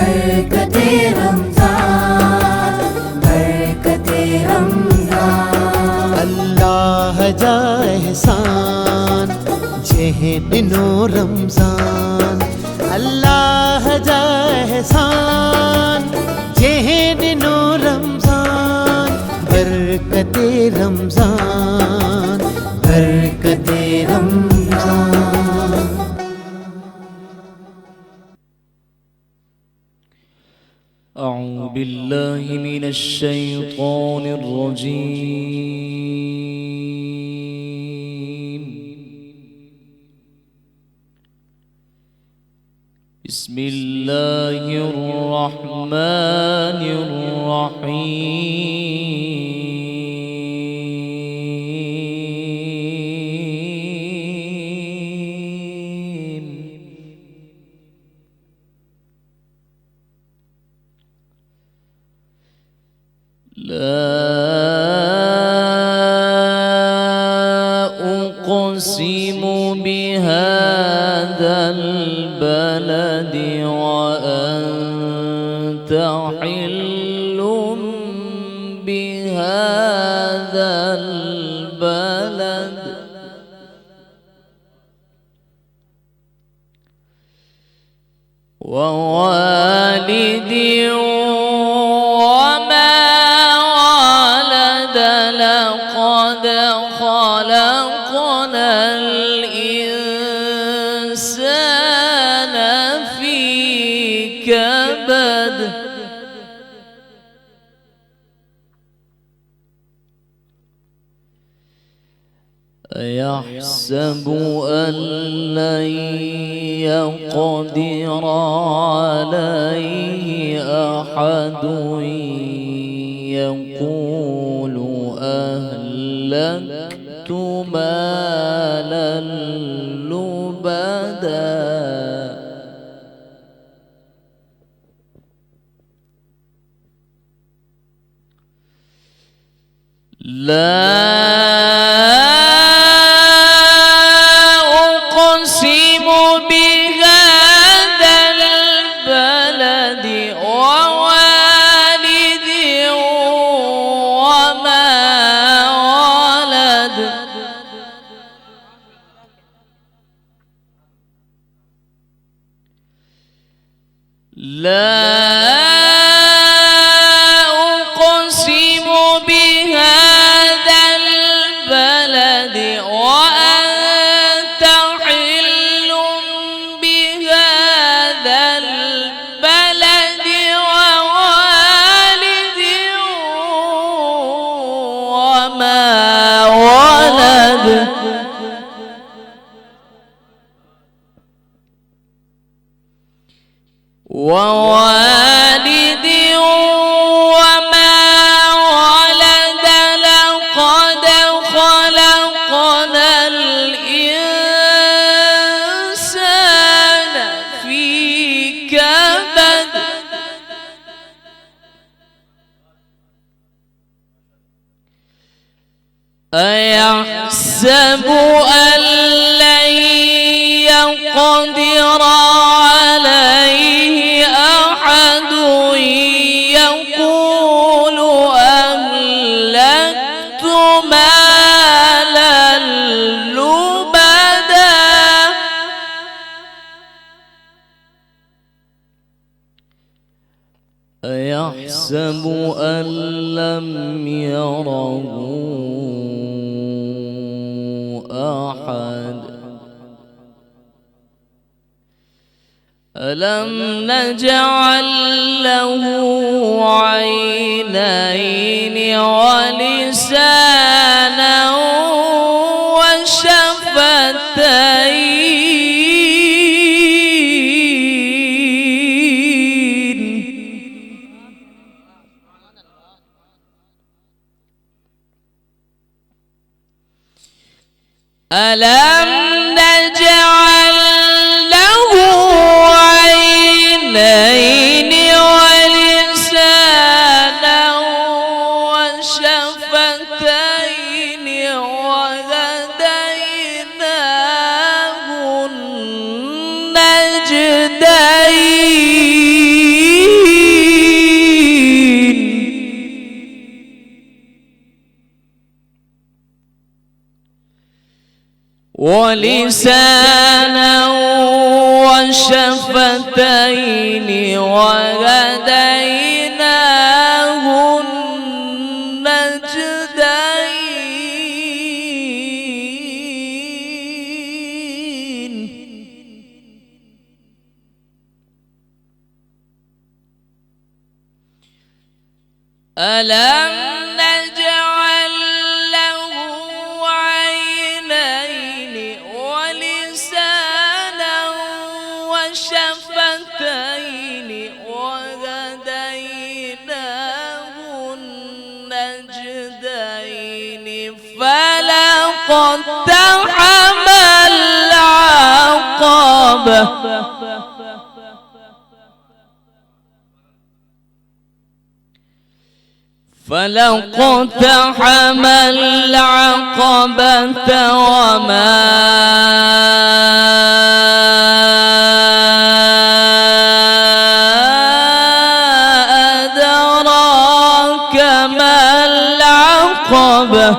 برکت رمضان، برکت رمضان. اللہ جا احسان جہنو رمضان، اللہ جا احسان جہنو رمضان. برکت رمضان، برکت رمضان. أعوذ بالله من الشيطان الرجيم. بسم الله الرحمن الرحيم. لا أقسم بهذا البلد وأنت حل بهذا البلد ووالد لقد خلقنا الإنسان في كبد. أيحسب أن لن يقدر عليه أحد يقول أهلكت مالا لبدا. لا أقسم بهذا البلد ووالد وما ولد. لا أقسم بهذا البلد وأنت حل بهذا البلد ووالد وما ولد. ووالد وما ولد لقد خلقنا الإنسان في كبد. أيحسب أن لن يقدر عليه أحد يقول أهلكت مالا لبدا. أيحسب أن لم يره أحد. ألم نجعل له عينين ولسانا وشفتين. ألم نجعل له عينين ولسانا وشفتين وهديناه النجدين. ولسانا وشفتين وهديناه النجدين. ألم نجعل له عينين ولسانا وشفتين وهديناه النجدين فلاقتحم العقبة فلاقتحم العقبة وما أدراك ما العقبة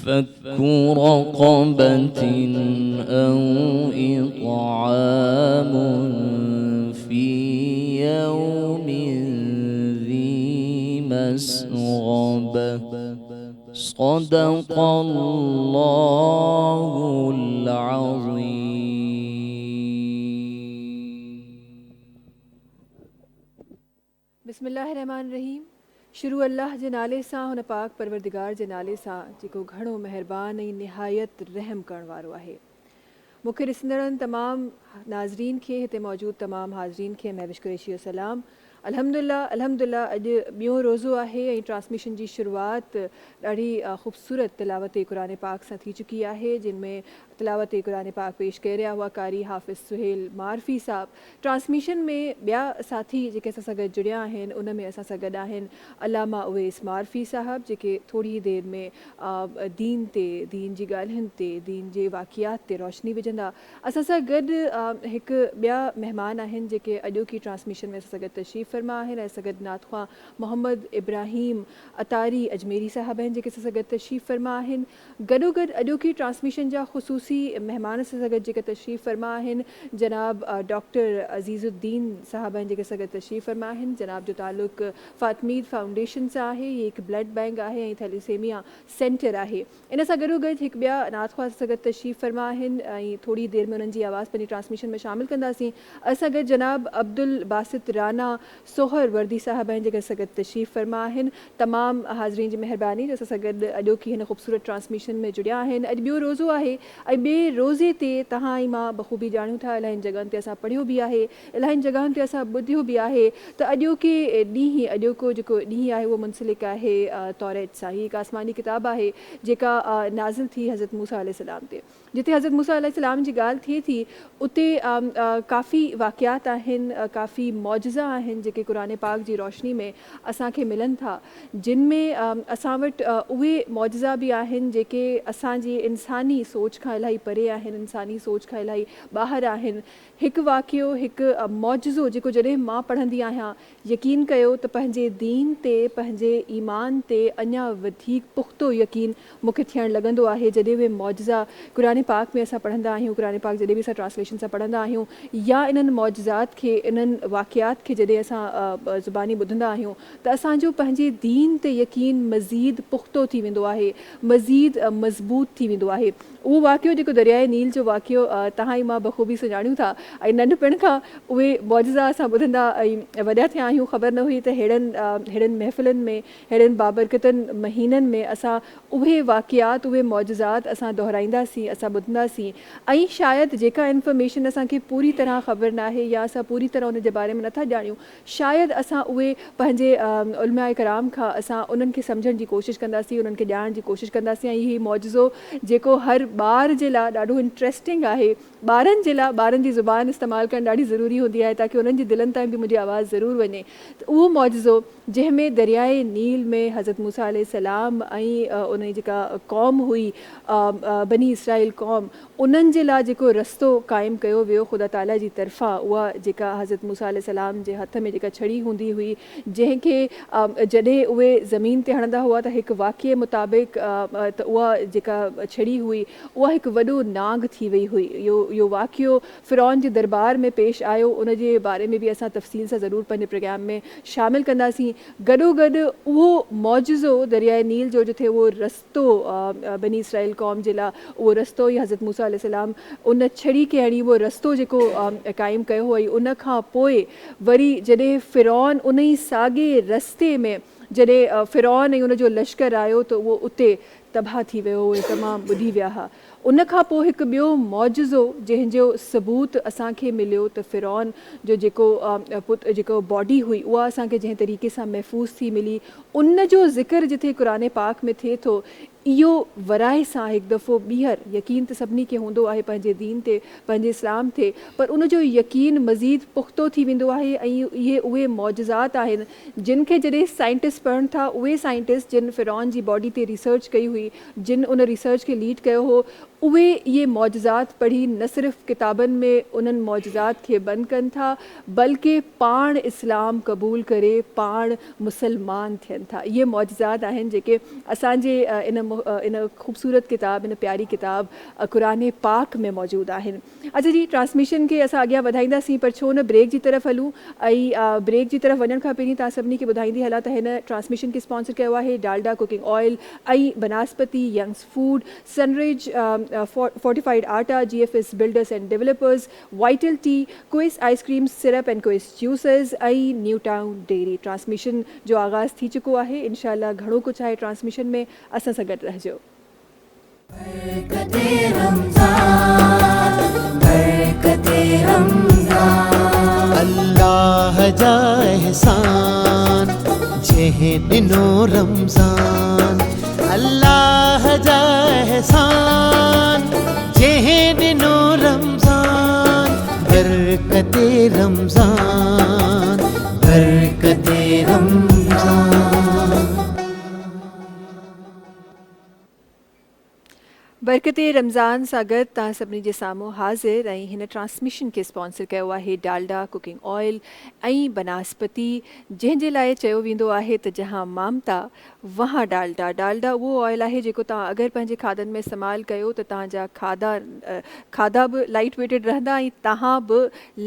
فك رقبة أو إطعام في يوم ذي مسغبة. صدق الله العظيم. बिस्मिल्लाहिर्रहमानिर्रहीम. शुरू अल्लाह जे नाले सां, हुन पाक परवरदिगार जे नाले सां जेको घणो महिरबान ऐं निहायत रहम करण वारो आहे. मूंखे ॾिसंदड़नि तमामु नाज़रीन खे, हिते मौजूदु तमामु हाज़रीन खे महविश कुरैशी जो सलाम. अल्हम्दुलिल्लाह अल्हम्दुलिल्लाह अॼु ॿियों रोज़ो आहे ऐं ट्रांसमिशन जी शुरूआति ॾाढी ख़ूबसूरत तिलावत क़ुरान पाक सां थी चुकी आहे, जिन में तिलावत क़ुरान पाक पेश करे रहिया हुआ कारी हाफ़िज़ सुहेल मारफ़ी साहब. ट्रांसमिशन में ॿिया साथी जेके असां सां गॾु जुड़िया आहिनि, उन में असां सां गॾु आहिनि अलामा उवैस मारफ़ी साहब, जेके थोरी ई देरि में दीन ते, दीन जी ॻाल्हियुनि ते, दीन जे वाक़ियात ते रोशनी विझंदा. असां सां गॾु हिकु ॿिया महिमान आहिनि जेके अॼोकी ट्रांसमिशन में असां सां गॾु तशरीफ़ फरमा आहिनि. ऐं सां गॾु नातख़्वां मोहम्मद इब्राहिम अतारी अजमेरी साहब आहिनि जेके असां सां गॾु तशरीफ़ फरमा आहिनि. गॾोगॾु अॼोकी ट्रांसमिशन जा ख़ुसूसी महिमान सां गॾु जेके तशरीफ़ फरमा आहिनि, जनाब डॉक्टर अज़ीज़ुद्दीन साहब आहिनि जेके असां गॾु तशरीफ़ फरमा आहिनि. जनाब जो ताल्लुक़ फ़ातिमीद फाउंडेशन सां आहे. हीअ हिकु ब्लड बैंक आहे ऐं थैलेसेमिया सेंटर आहे. इन सां गॾोगॾु हिकु ॿिया नातख़्वां सां गॾु तशरीफ़ फरमा आहिनि ऐं थोरी देरि में उन्हनि जी आवाज़ पंहिंजी ट्रांसमिशन में शामिलु कंदासीं. असां गॾु जनाब अब्दुल बासित राना सोहर वर्दी साहब आहिनि जेके असां गॾु तशरीफ़ फरमा आहिनि. तमामु हाज़रीन जी महिरबानी जो असां सां गॾु अॼोकी हिन ख़ूबसूरत ट्रांसमिशन में जुड़िया आहिनि. अॼु ॿियो रोज़ो आहे ऐं ॿिए रोज़े ते तव्हां ऐं मां बख़ूबी ॼाणूं था, इलाही जॻहियुनि ते असां पढ़ियो बि आहे, इलाही जॻहियुनि ते असां ॿुधियो बि आहे त अॼोके ॾींहुं, अॼोको जेको ॾींहुं आहे उहो मुंसलिक आहे तौरेत सां. हीअ हिकु आसमानी किताब आहे जेका नाज़िल थी हज़रत मूसा अलैहिस्सलाम ते. जिते हज़रत मूसा अलैहिस्सलाम जी ॻाल्हि थिए थी, उते काफ़ी वाक़ियात आहिनि, काफ़ी मौजज़ा आहिनि जेके क़ुरान पाक जी रोशनी में असांखे मिलनि था, जिन में असां वटि उहे मौजज़ा बि आहिनि जेके असांजी इंसानी सोच खां इलाही परे आहिनि, इंसानी सोच खां इलाही ॿाहिरि आहिनि. हिकु वाक़ियो, हिकु मौजज़ो जेको जॾहिं मां पढ़ंदी आहियां, यकीन कयो त पंहिंजे दीन ते, पंहिंजे ईमान ते अञा वधीक पुख़्तो यकीन मूंखे थियणु लॻंदो आहे जॾहिं उहे मौजज़ा क़ुरान पाक में असां पढ़ंदा आहियूं. क़ुरान पाक जॾहिं बि असां ट्रांसलेशन सां पढ़ंदा आहियूं या इन्हनि मौजज़ात खे, इन्हनि वाक़ियात खे जॾहिं असां ज़ुबानी ॿुधंदा आहियूं त असांजो पंहिंजे दीन ते यकीन मज़ीद पुख़्तो थी वेंदो आहे, मज़ीद मज़बूत थी वेंदो आहे. उहो वाक़ियो जेको दरियाए नील जो वाक़ियो तव्हां ई मां बख़ूबी सुञाणियूं था ऐं नंढपण खां उहे मौजज़ा असां ॿुधंदा ऐं वॾा थिया आहियूं. ख़बर न हुई त हेड़नि महफ़िलनि में, हेड़नि बाबरकतनि महीननि में असां उहे वाक़ियात, उहे मौजज़ात असां दोहिराईंदासीं, असां ॿुधंदासीं. ऐं शायदि जेका इंफॉर्मेशन असांखे पूरी तरह ख़बर न आहे या असां पूरी तरह उन जे बारे में नथा ॼाणियूं, शायदि असां उहे पंहिंजे उलमाए कराम खां असां उन्हनि खे सम्झण जी कोशिशि कंदासीं, उन्हनि खे ॼाणण जी कोशिशि कंदासीं. ऐं हीउ मौजज़ो जेको हर ॿार जे लाइ ॾाढो इंट्रस्टिंग आहे, ॿारनि जे लाइ ॿारनि जी ज़ुबान इस्तेमालु करणु ॾाढी ज़रूरी हूंदी आहे ताकी उन्हनि जी दिलनि ताईं बि मुंहिंजी आवाज़ ज़रूरु वञे. त उहो मौजज़ो जंहिंमें दरियाए नील में हज़रत मूसा अलैहिस्सलाम ऐं उन जी जेका क़ौम हुई, बनी इसराइल क़ौम, उन्हनि जे लाइ जेको रस्तो क़ाइमु कयो वियो ख़ुदा ताला जी तरफ़ां, उहा जेका हज़रत मूसा अलैहिस्सलाम जे हथ में जेका छड़ी हूंदी हुई जंहिंखे जॾहिं उहे ज़मीन ते हणंदा हुआ त हिकु वाक़िए मुताबिक़ त उहा जेका छड़ी हुई उहा हिकु वॾो नाग थी वई हुई। इहो वाक़ियो फ़िरौन जे दरबार में पेश आयो, उन जे बारे में बि असां तफ़सील सां ज़रूरु पंहिंजे प्रोग्राम में शामिलु कंदासीं। गॾोगॾु उहो मौजज़ो दरियाए नील जो जिथे उहो रस्तो बनी इसराइल क़ौम जे लाइ उहो रस्तो ई हज़रत मूसा अलैहिस्सलाम उन छड़ी खे हणी उहो रस्तो जेको क़ाइमु कयो हुई, उन खां पोइ वरी जॾहिं फ़िरौन उन ई साॻे रस्ते में जॾहिं फ़िरौन ऐं उनजो लश्कर आयो त उहो उते तबाह थी वियो, उहे तमामु ॿुधी विया हुआ। उन खां पोइ हिकु ॿियो मौजज़ो जंहिंजो सबूत असांखे मिलियो त फ़िरौन जो जेको बॉडी हुई उहा असांखे जंहिं तरीक़े सां महफ़ूज़ थी मिली, उन जो ज़िक्र जिथे क़ुरान पाक में थिए थो, इहो वराए सां हिकु दफ़ो ॿीहर यकीन त सभिनी खे हूंदो आहे पंहिंजे दीन ते, पंहिंजे इस्लाम ते, पर उनजो यकीन मज़ीद पुख़्तो थी वेंदो आहे। ऐं इहे उहे मौजज़ात आहिनि जिन खे जॾहिं साइंटिस्ट पढ़नि था, उहे साइंटिस्ट जिन फ़िरौन जी बॉडी ते रिसर्च कई हुई, जिन उन रिसर्च खे लीड कयो हो, उहे इहे मौजज़ात पढ़ी न सिर्फ़ु किताबनि में उन्हनि मौजज़ात खे बंदि कनि था, बल्कि पाण इस्लाम क़बूल करे पाण मुसलमान थियनि था। इहे मौजज़ात आहिनि जेके असांजे इन ख़ूबसूरत किताब, इन प्यारी किताब क़ुरान पाक में मौजूदु आहिनि। अच्छा जी, ट्रांसमिशन खे असां अॻियां वधाईंदासीं, पर छो न ब्रेक जी तरफ़ हलूं। ऐं ब्रेक जी तरफ़ वञण खां पहिरीं तव्हां सभिनी खे ॿुधाईंदी हलां त हिन ट्रांसमिशन खे स्पॉन्सर कयो आहे डालडा कुकिंग ऑयल ऐं vanaspati Young's food, sunrise fortified atta, GFS builders and developers, Vital tea, Quice ice cream syrup and Quice juices ऐं न्यू टाउन डेयरी। ट्रांसमिशन जो आगाज़ थी चुको आहे। इंशाल्लाह घणो कुझु आहे ट्रांसमिशन में, असां सां गॾु रहिजो। बरकते रमज़ान, बरकते रमज़ान, अल्लाह जा एहसान जंहिं ॾिनो रमज़ान, अल्लाह जा एहसान जंहिं ॾिनो रमज़ान, बरकते रमज़ान, बरकते रमज़ान। बरकते रमज़ान सां गॾु तव्हां सभिनी जे साम्हूं हाज़िर। ऐं हिन ट्रांसमिशन खे स्पॉन्सर कयो आहे डालडा कुकिंग ऑयल ऐं बनास्पति, जंहिंजे लाइ चयो वेंदो आहे त जहाँ ममता वहाँ डालडा। डालडा उहो ऑयल आहे जेको तव्हां अगरि पंहिंजे खाधनि में इस्तेमालु कयो त तव्हांजा खाधा बि लाइट वेटेड रहंदा ऐं तव्हां बि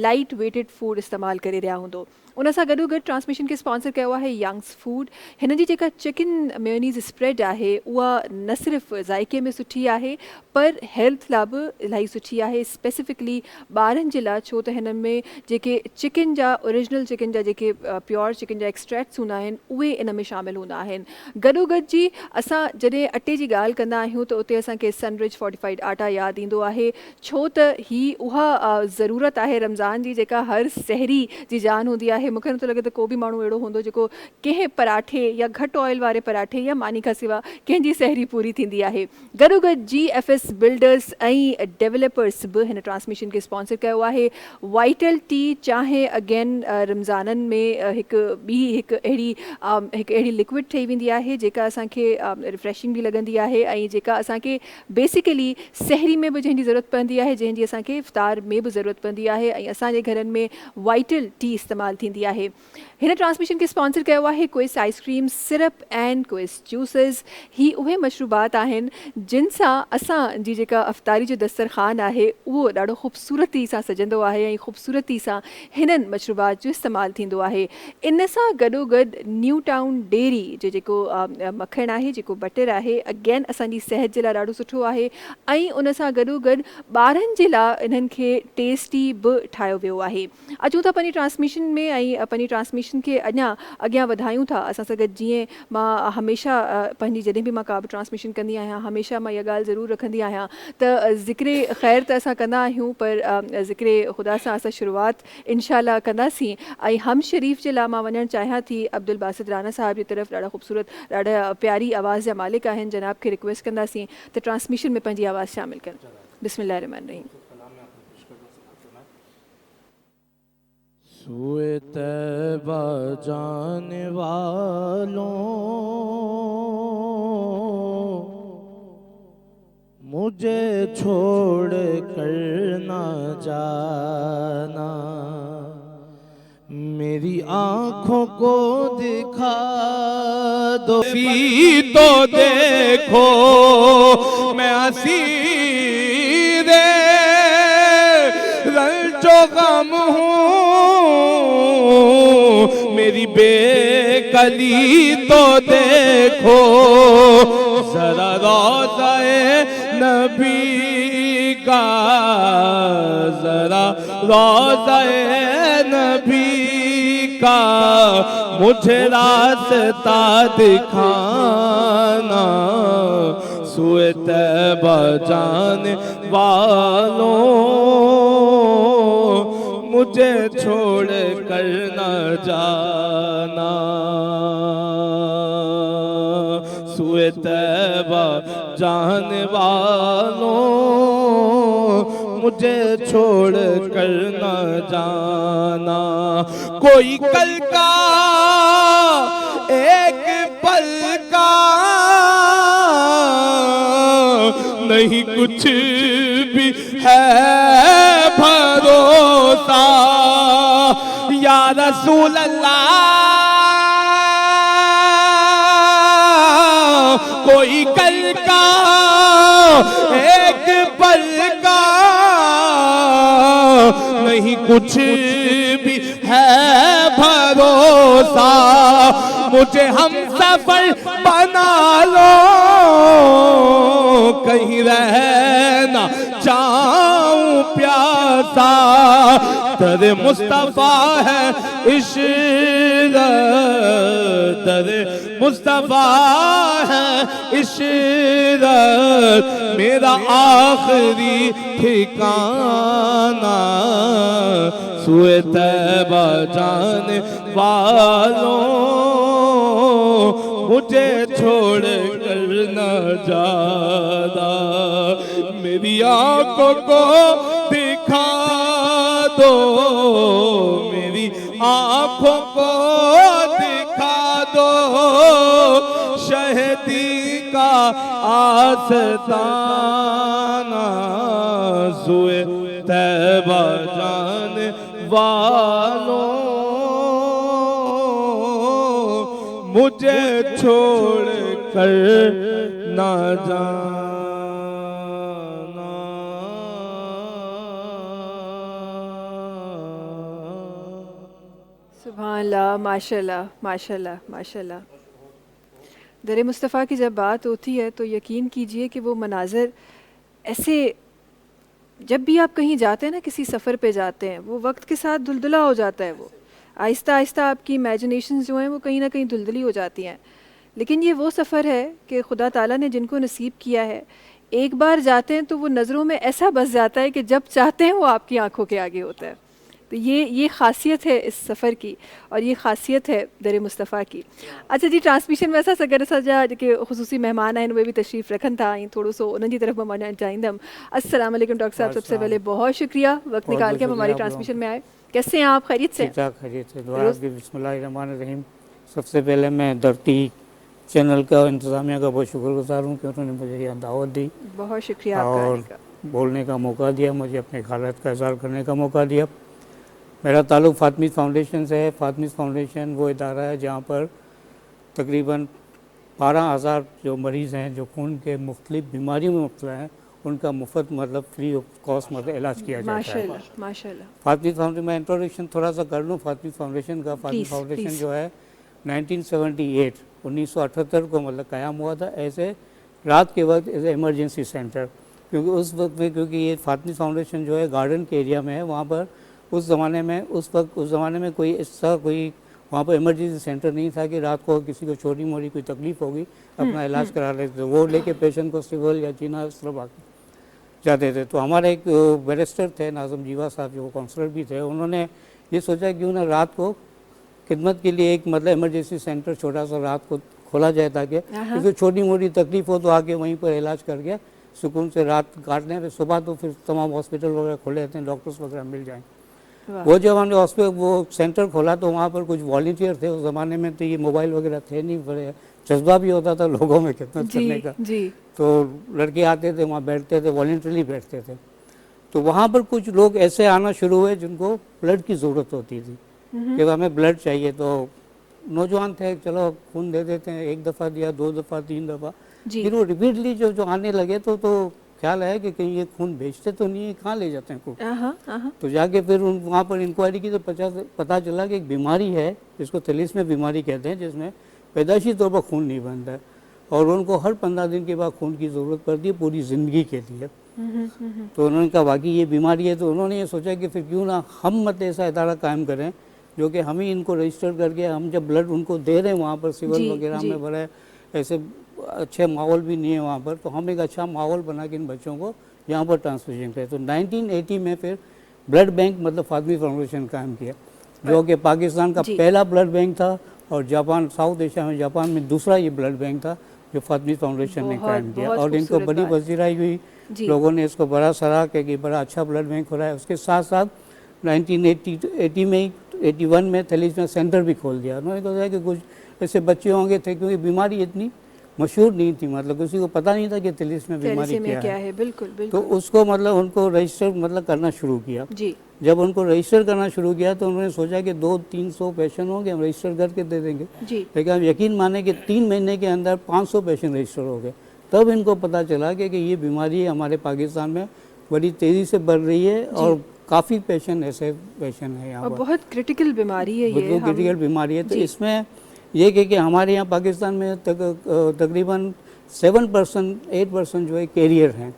लाइट वेटेड फूड इस्तेमालु करे रहिया हूंदो। उन सां गॾोगॾु ट्रांसमिशन खे स्पॉन्सर कयो आहे यंग्स फूड। हिन जी जेका चिकन मेयोनीज़ स्प्रेड आहे उहा न सिर्फ़ु ज़ाइके में सुठी आहे पर हेल्थ लाइ बि इलाही सुठी आहे, स्पेसिफिकली ॿारनि जे लाइ, छो त हिन में जेके चिकन जा ओरिजिनल चिकन जा जेके प्योर चिकन जा एक्सट्रैक्ट्स हूंदा आहिनि उहे इन में शामिलु हूंदा आहिनि। गॾोगॾु जी असां जॾहिं अटे जी ॻाल्हि कंदा आहियूं त उते असांखे सनरिच फोर्टिफाइड आटा यादि ईंदो आहे, छो त ही उहा ज़रूरत आहे रमज़ान जी जेका हर सहरी जी जान हूंदी आहे। मूंखे नथो लॻे त को बि माण्हू अहिड़ो हूंदो जेको कंहिं पराठे या घटि ऑयल वारे पराठे या मानी खां सवाइ कंहिंजी सहरी पूरी थींदी आहे। गॾोगॾु GFS बिल्डर्स ऐं डेवलपर्स बि हिन ट्रांसमिशन खे स्पॉन्सर कयो आहे। वाइटल टी चाहे अगेन रमज़ाननि में हिकु अहिड़ी लिक्विड ठही वेंदी आहे जेका असांखे रिफ्रेशिंग बि लॻंदी आहे ऐं जेका असांखे बेसिकली सहरी में बि जंहिंजी ज़रूरत पवंदी आहे, जंहिंजी असांखे इफ़्तार में बि ज़रूरत पवंदी आहे ऐं असांजे घरनि में वाइटल टी इस्तेमालु थींदी आहे। हिन ट्रांसमिशन खे स्पॉन्सर कयो आहे क्विस ice cream syrup and Quice juices. ही उहे मशरूबात आहिनि जिन सां असांजी जेका अफ़्तारी जो दस्तरख़ान आहे उहो ॾाढो ख़ूबसूरती सां सजंदो आहे ऐं ख़ूबसूरती सां हिननि मशरूबात जो इस्तेमालु थींदो आहे। इन सां गॾोगॾु न्यू टाउन डेयरी जो जेको मखण आहे, जेको बटर आहे, अगेन असांजी सिहत जे लाइ ॾाढो सुठो आहे ऐं उन सां गॾोगॾु ॿारनि जे लाइ इन्हनि खे टेस्टी बि ठाहियो वियो आहे। अचूं था पंहिंजी ट्रांसमिशन में ऐं पंहिंजी ट्रांसमिशन खे अञा अॻियां वधायूं था। असां सां गॾु जीअं मां हमेशह पंहिंजी जॾहिं बि मां का बि ट्रांसमिशन कंदी आहियां हमेशह मां इहा ॻाल्हि ज़रूरु रखंदी आहियां त ज़िक्रे ख़ैर त असां कंदा आहियूं पर ज़िक्रे ख़ुदा सां असां शुरूआति इंशाल्लाह कंदासीं। ऐं हम शरीफ़ जे लाइ मां वञणु चाहियां थी अब्दुल बासित राना साहिब जी तरफ़, ॾाढा ख़ूबसूरत ॾाढा प्यारी आवाज़ जा मालिक आहिनि। जनाब खे रिक्वेस्ट कंदासीं त ट्रांसमिशन में पंहिंजी आवाज़ शामिलु कनि। बिस्मिल्लाह रहमान रहीम। सूए तैबा जाने वालों मुझे छोड़ कर ना जाना, میری آنکھوں کو دکھا دو تو دیکھو میں اسیر رنج و غم ہوں، میری بے کلی تو دیکھو ذرا روضہ نبی کا، ذرا روضہ نبی کا مجھے راستہ دکھانا، سوئے طیبہ جانے والوں مجھے چھوڑ کر نہ جانا، سوئے طیبہ جانے والوں مجھے چھوڑ کر نہ جانا، کوئی کل کا ایک پل کا نہیں کچھ بھی ہے بھروسہ، یا رسول اللہ کوئی کل کا ایک پل کا نہیں کچھ بھی ہے بھروسہ، مجھے ہم سفر بنا لو کہیں رہ نہ جاؤں پیاسا، در مصطفیٰ ہے عشرت، در مصطفیٰ ہے عشرت، میرا آخری ٹھکانہ، سوئے طیبہ جانے والوں مجھے چھوڑ کر نہ جانا، میری آنکھوں کو دکھا دو، میری آنکھوں کو دکھا دو شہدی کا آستانہ، سوئے طیبہ جانے والوں مجھے چھوڑ کر نہ جانا۔ سبحان اللہ، ماشاء اللہ ماشاء اللہ ماشاء اللہ۔ در مصطفیٰ کی جب بات ہوتی ہے تو یقین کیجئے کہ وہ مناظر ایسے، جب بھی آپ کہیں جاتے ہیں نا، کسی سفر پہ جاتے ہیں، وہ وقت کے ساتھ دھلدلا ہو جاتا ہے، وہ آہستہ آہستہ آپ کی امیجنیشنز جو ہیں وہ کہیں نہ کہیں دھلدلی ہو جاتی ہیں، لیکن یہ وہ سفر ہے کہ خدا تعالیٰ نے جن کو نصیب کیا ہے، ایک بار جاتے ہیں تو وہ نظروں میں ایسا بس جاتا ہے کہ جب چاہتے ہیں وہ آپ کی آنکھوں کے آگے ہوتا ہے۔ تو یہ خاصیت ہے اس سفر کی، اور یہ خاصیت ہے در مصطفیٰ کی۔ اچھا جی، ٹرانسمیشن میں ایسا سگر سجا کہ خصوصی مہمان ہیں وہ بھی تشریف رکھن تھا، تھوڑا سو انہوں کی طرف ہم چاہیے ہم۔ السلام علیکم ڈاکٹر صاحب، سب سے پہلے بہت شکریہ وقت نکال کے ہم ہماری ٹرانسمیشن میں آئے۔ کیسے ہیں آپ؟ خیریت سے؟ خیریت سے، دعا کی۔ بسم اللہ الرحمن الرحیم۔ سب سے پہلے میں درتی چینل کا انتظامیہ کا بہت شکر گزار ہوں کہ انہوں نے مجھے یہ دعوت دی، بہت شکریہ آپ کا اور آنے کا، بولنے کا موقع دیا، مجھے اپنے خیالات کا اظہار کرنے کا موقع دیا۔ میرا تعلق فاطمیز فاؤنڈیشن سے ہے۔ فاطمیز فاؤنڈیشن وہ ادارہ ہے جہاں پر تقریباً 12,000 جو مریض ہیں جو خون کے مختلف بیماریوں میں مبتلا ہیں، ان کا مفت مطلب فری آف کاسٹ مطلب علاج کیا جاتا ہے۔ ماشاءاللہ ماشاءاللہ۔ فاطمیز فاؤنڈیشن، میں انٹروڈکشن تھوڑا سا کر لوں فاطمیز فاؤنڈیشن کا۔ فاطمیز فاؤنڈیشن جو ہے 1978 کو مطلب قیام ہوا تھا ایسے رات کے وقت ایز اے ایمرجنسی سینٹر، کیونکہ اس وقت میں، کیونکہ یہ فاطمیز فاؤنڈیشن جو ہے گارڈن کے ایریا میں ہے، وہاں پر اس زمانے میں کوئی ایسا کوئی وہاں پر ایمرجنسی سینٹر نہیں تھا کہ رات کو کسی کو چھوٹی موٹی کوئی تکلیف ہوگی اپنا علاج کرا لیتے تھے، وہ لے کے پیشنٹ کو سول یا چینا اس طرح جاتے تھے۔ تو ہمارے ایک بیرسٹر تھے ناظم جیوا صاحب، جو کاؤنسلر بھی تھے، انہوں نے یہ سوچا کیوں نہ رات کو خدمت کے لیے ایک مطلب ایمرجنسی سینٹر چھوٹا سا رات کو کھولا جائے، تاکہ کسی چھوٹی موٹی تکلیف ہو تو آ کے وہیں پر علاج کر کے سکون سے رات کاٹ لیں، پھر صبح تو پھر تمام ہاسپٹل وغیرہ کھولے رہتے ہیں، ڈاکٹرس وغیرہ مل جائیں۔ وہ جب ہم نے وہ سینٹر کھولا تو وہاں پر کچھ والنٹیئر تھے، اس زمانے میں تو یہ موبائل وغیرہ تھے نہیں، بڑے جذبہ بھی ہوتا تھا لوگوں میں خدمت کرنے کا، تو لڑکے آتے تھے وہاں بیٹھتے تھے، والنٹریلی بیٹھتے تھے۔ تو وہاں پر کچھ لوگ ایسے آنا شروع ہوئے جن کو بلڈ کی ضرورت ہوتی تھی، کہ हमें ब्लड चाहिए, तो नौजवान थे, चलो खून दे देते हैं, 1 दफ़ा दिया, 2 दफ़ा, 3 दफ़ा, जी। फिर वो रिपीटली जो आने लगे तो ख्याल है कि कहीं ये खून बेचते तो नहीं है, कहाँ ले जाते हैं खून। तो जाके फिर वहाँ पर इंक्वायरी की तो पता चला कि एक बीमारी है जिसको थैलेसीमिया बीमारी कहते हैं, जिसमें पैदाइशी तौर पर खून नहीं बनता है और उनको हर 15 दिन के बाद खून की ज़रूरत पड़ती है पूरी ज़िंदगी के लिए। तो उन्होंने कहा वाकई ये बीमारी है, तो उन्होंने ये सोचा कि फिर क्यों ना हम मत ऐसा इदारा कायम करें जो कि हम ही इनको रजिस्टर करके, हम जब ब्लड उनको दे रहे हैं वहाँ पर सिविल वगैरह में बड़ा ऐसे अच्छे माहौल भी नहीं है वहाँ पर, तो हम एक अच्छा माहौल बना के इन बच्चों को यहाँ पर ट्रांसफ्यूजन करें। तो 1980 में फिर ब्लड बैंक मतलब फातिमी फाउंडेशन कायम किया, जो कि पाकिस्तान का पहला ब्लड बैंक था और जापान, साउथ एशिया में जापान में दूसरा ये ब्लड बैंक था जो फातिमी फाउंडेशन ने कायम किया। और इनको बड़ी पजीराई हुई, लोगों ने इसको बड़ा सराहा कि बड़ा अच्छा ब्लड बैंक हो रहा है। उसके साथ साथ 1980 में 81 में थैलेसीमिया सेंटर भी खोल दिया। उन्होंने कहा कि कुछ ऐसे बच्चे होंगे थे, क्योंकि बीमारी इतनी मशहूर नहीं थी, मतलब किसी को पता नहीं था कि थैलेसीमिया बीमारी क्या है। बिल्कुल, बिल्कुल। तो उसको मतलब उनको रजिस्टर मतलब करना शुरू किया। जी। जब उनको रजिस्टर करना शुरू किया तो उन्होंने सोचा कि 200-300 पेशेंट होंगे, हम रजिस्टर करके दे देंगे। जी। लेकिन आप यकीन माने कि 3 महीने के अंदर 500 पेशेंट रजिस्टर हो गए। तब इनको पता चला कि ये बीमारी हमारे पाकिस्तान में बड़ी तेज़ी से बढ़ रही है और काफ़ी पेशेंट ऐसे पेशेंट हैं यहाँ पर, बहुत क्रिटिकल बीमारी है ये, बहुत क्रिटिकल बीमारी है। तो इसमें ये कि हमारे यहाँ पाकिस्तान में तकरीबन 7% 8% जो है कैरियर हैं,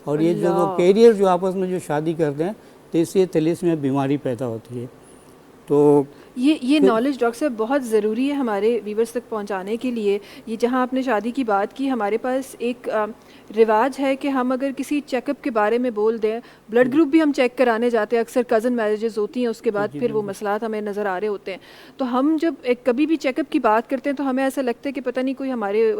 और ये जो कैरियर जो आपस में जो शादी करते हैं तो इससे थैलेसीमिया बीमारी पैदा होती है। तो ये नॉलेज डॉक्टर साहब बहुत ज़रूरी है हमारे व्यूवर्स तक पहुंचाने के लिए। ये जहां आपने शादी की बात की, हमारे पास एक रिवाज है कि हम अगर किसी चेकअप के बारे में बोल दें, ब्लड ग्रुप भी हम चेक कराने जाते हैं, अक्सर कज़न मैरिजेस होती हैं, उसके बाद फिर वो मसलात हमें नज़र आ रहे होते हैं। तो हम जब कभी भी चेकअप की बात करते हैं तो हमें ऐसा लगता है कि पता नहीं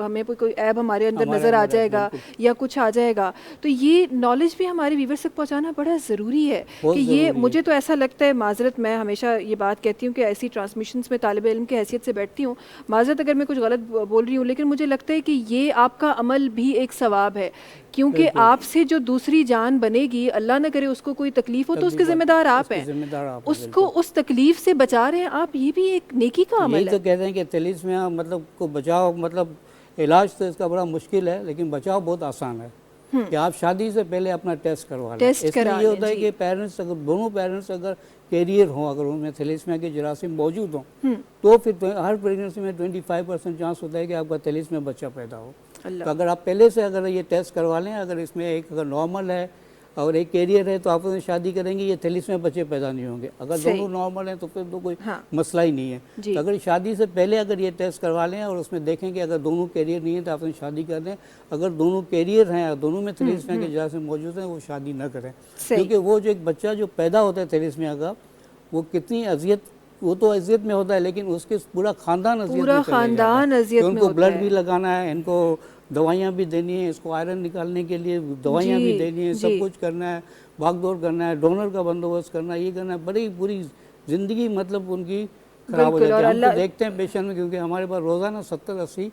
हमें कोई ऐब हमारे अंदर नज़र आ जाएगा या कुछ आ जाएगा। तो ये नॉलेज भी हमारे व्यूवर्स तक पहुँचाना बड़ा ज़रूरी है कि ये, मुझे तो ऐसा लगता है, माजरत मैं हमेशा ये बात कहती हूँ कि ऐसी ट्रांसमिशंस में तालिब इल्म की हैसियत से बैठती हूँ, माजरत अगर मैं कुछ गलत बोल रही हूँ, लेकिन मुझे लगता है कि ये आपका अमल भी एक सवाब है, क्योंकि आपसे जो दूसरी जान बनेगी, अल्लाह न करे उसको कोई तकलीफ हो तो उसके जिम्मेदार आप हैं, उसको उस तकलीफ से बचा रहे हैं आप, ये भी एक नेकी का अमल है। तो कहते हैं कि थैलेसीमिया मतलब को बचाव, मतलब इलाज तो इसका बड़ा मुश्किल है लेकिन बचाव बहुत आसान है कि आप शादी से पहले अपना टेस्ट करवा लें। इसमें ये होता है कि पेरेंट्स, अगर दोनों पेरेंट्स अगर कैरियर हों, अगर उनमें थैलेसीमिया के जरासीम मौजूद हों, तो फिर हर प्रेगनेंसी में 25% चांस होता है कि आपका थैलेसीमिया बच्चा पैदा हो। तो अगर आप पहले से अगर ये टेस्ट करवा लें, अगर इसमें एक अगर नॉर्मल है और एक कैरियर है, तो आप उसमें शादी करेंगे, ये थैलेसीमिया बच्चे पैदा नहीं होंगे। अगर दोनों नॉर्मल हैं तो फिर तो कोई मसला ही नहीं है। तो अगर शादी से पहले अगर ये टेस्ट करवा लें और उसमें देखें कि अगर दोनों कैरियर नहीं है तो आप उसमें शादी कर लें। अगर दोनों कैरियर हैं और दोनों में थैलेसीमिया के जरासीम मौजूद हैं, वो शादी न करें, क्योंकि वो जो एक बच्चा जो पैदा होता है थैलेसीमिया का, वो कितनी अजियत, वो तो अजियत में होता है लेकिन उसके पूरा खानदान अजियत में चले जाता है। उनको ब्लड भी लगाना है, इनको दवाइयाँ भी देनी है, इसको आयरन निकालने के लिए दवाइयाँ भी देनी है, सब कुछ करना है, भाग दौड़ करना है, डोनर का बंदोबस्त करना है, ये करना है, बड़ी पूरी ज़िंदगी मतलब उनकी खराब हो जाती है। हम तो देखते हैं पेशेंट में, क्योंकि हमारे पास रोज़ाना 70-80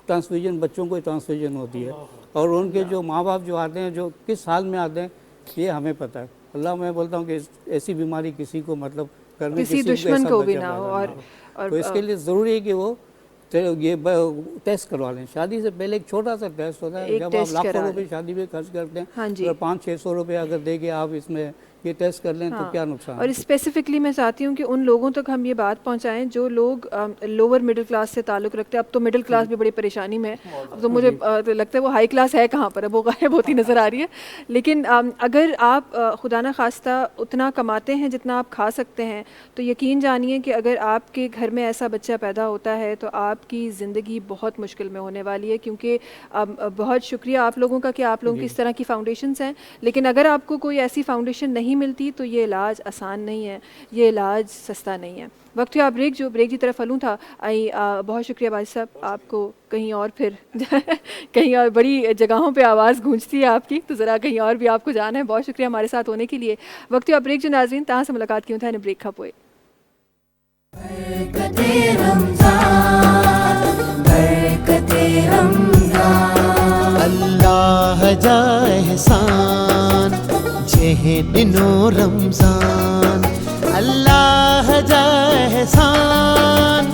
ट्रांसफ्यूजन बच्चों को ट्रांसफ्यूजन होती है, और उनके जो माँ बाप जो आते हैं, जो किस हाल में आते हैं ये हमें पता है। अल्लाह, मैं बोलता हूँ कि ऐसी बीमारी किसी को मतलब करने, किसी दुश्मन को भी ना हो। और तो इसके लिए ज़रूरी है कि वो ये टेस्ट करवा लें। शादी से पहले एक छोटा सा टेस्ट होता है, जब आप लाखों रुपए शादी में खर्च करते हैं, अगर 500-600 रुपये अगर दे के आप इसमें ये टेस्ट कर लें तो क्या नुकसान। और स्पेसिफिकली मैं चाहती हूँ कि उन लोगों तक हम ये बात पहुँचाएं जो लोग लोअर मिडिल क्लास से ताल्लुक़ रखते हैं। अब तो मिडिल क्लास भी बड़ी परेशानी में है, अब तो मुझे लगता है वो हाई क्लास है कहाँ पर, अब वो गायब होती नज़र आ रही है। लेकिन अगर आप खुदा न खास्ता उतना कमाते हैं जितना आप खा सकते हैं, तो यकीन जानिए कि अगर आपके घर में ऐसा बच्चा पैदा होता है तो आपकी ज़िंदगी बहुत मुश्किल में होने वाली है। क्योंकि बहुत शुक्रिया आप लोगों का कि आप लोगों की इस तरह की फाउंडेशंस हैं, लेकिन अगर आपको कोई ऐसी फाउंडेशन नहीं मिलती तो ये इलाज आसान नहीं है, ये इलाज सस्ता नहीं है। वक्त हुआ ब्रेक की तरफ हलूँ था आई। बहुत शुक्रिया भाई साहब, आपको कहीं और फिर कहीं और बड़ी जगहों पे आवाज़ गूंजती है आपकी, तो ज़रा कहीं और भी आपको जाना है। बहुत शुक्रिया हमारे साथ होने के लिए। वक्त हुआ ब्रेक जो नाज़रीन तहाँ से मुलाकात क्यों था ने ब्रेक खा पोए। अल्लाह जा एहसान जेह दिनो रमजान, अल्लाह जा एहसान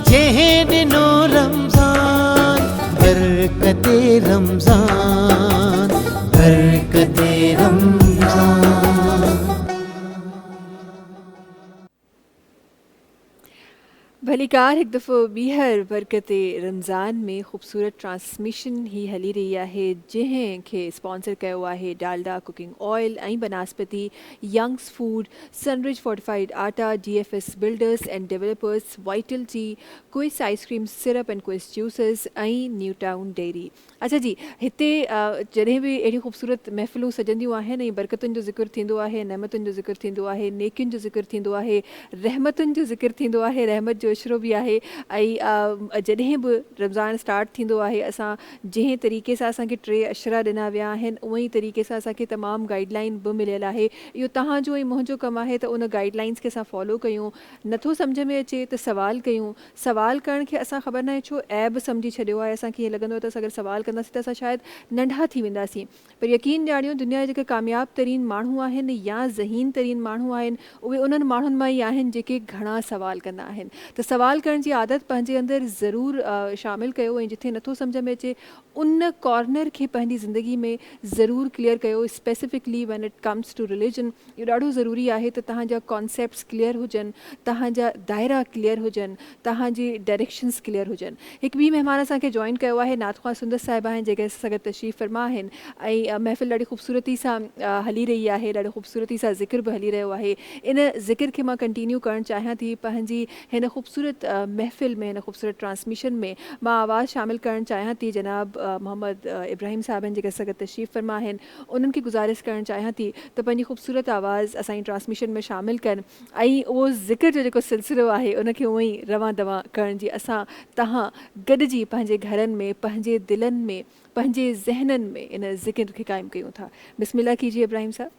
जहन नो रमजान बरकते रमजान बरकते रमजान। भलीकार एक दफ़ो ॿीहर बरकत रमज़ान में ख़ूबसूरत ट्रांसमिशन ही हली रही आहे जंहिंखे स्पॉन्सर कयो आहे डालडा कुकिंग ऑयल ऐं vanaspati Young's food Sunrich fortified atta DFS builders and developers Vital tea Quice ice cream syrup and Quice juices ऐं न्यू टाउन डेयरी। अच्छा जी, हिते जॾहिं बि अहिड़ी ख़ूबसूरत महफ़िलूं सजंदियूं आहिनि ऐं बरकतुनि जो ज़िक्र थींदो आहे, नेमतुनि जो ज़िक्र थींदो आहे, नेकियुनि जो ज़िक्र थींदो आहे, रहमतुनि जो ज़िक्र थींदो आहे, रहमत जो इशरो बि आहे। ऐं जॾहिं बि रमज़ान स्टार्ट थींदो आहे असां जंहिं तरीक़े सां असांखे 3 अशरा ॾिना विया आहिनि उअं ई तरीक़े सां असांखे तमामु गाइडलाइन बि मिलियल आहे। इहो तव्हांजो ऐं मुंहिंजो कमु आहे त उन गाइडलाइंस खे असां फॉलो कयूं। नथो सम्झ में अचे त सवाल कयूं। सवाल करण खे असां ख़बर न आहे छो ऐब सम्झी छॾियो आहे। असांखे ईअं लॻंदो आहे त अगरि सवाल कंदासीं त असां शायदि नंढा थी वेंदासीं, पर यकीन ॼाणियो दुनिया जा जेके कामयाबु तरीन माण्हू आहिनि या ज़हीन तरीन माण्हू आहिनि उहे उन्हनि माण्हुनि मां ई आहिनि जेके घणा सवाल कंदा आहिनि। त सवाल करण जी आदत पंहिंजे अंदरि ज़रूरु शामिलु कयो ऐं जिथे नथो सम्झ में अचे उन कॉर्नर खे पंहिंजी ज़िंदगी में ज़रूरु क्लियर कयो। Specifically when it comes to religion इहो ॾाढो ज़रूरी आहे त तव्हांजा कॉन्सेप्ट्स क्लियर हुजनि, तव्हांजा दायरा क्लियर हुजनि, तव्हांजी डायरेक्शन्स क्लियर हुजनि। हिकु ॿी महिमान असांखे जॉइन कयो आहे नातख़्वा सुंदर साहिबा आहिनि जेके असां सां गॾु तशरीफ़ फरमा आहिनि ऐं महफ़िल ॾाढी ख़ूबसूरती सां हली रही आहे, ॾाढी ख़ूबसूरती सां ज़िक्र बि हली रहियो आहे। इन ज़िक्र खे मां कंटिन्यू करणु चाहियां थी। पंहिंजी हिन ख़ूबसूरत महफ़िल में, हिन ख़ूबसूरत ट्रांसमिशन में मां आवाज़ शामिलु करणु चाहियां थी। जनाब मोहम्मद इब्राहिम साहब आहिनि जेके असां गॾु तशरीफ़ फरमा आहिनि, उन्हनि खे गुज़ारिश करणु चाहियां थी त पंहिंजी ख़ूबसूरत आवाज़ असांजी ट्रांसमिशन में शामिलु कनि ऐं उहो ज़िक्र जो जेको सिलसिलो आहे उनखे उअं ई रवां दवां करण जी असां तव्हां गॾिजी पंहिंजे घरनि में, पंहिंजे दिलनि में, पंहिंजे ज़हननि में इन ज़िक्र खे क़ाइमु कयूं था। बिस्मिल्लाह कीजिए इब्राहिम साहब।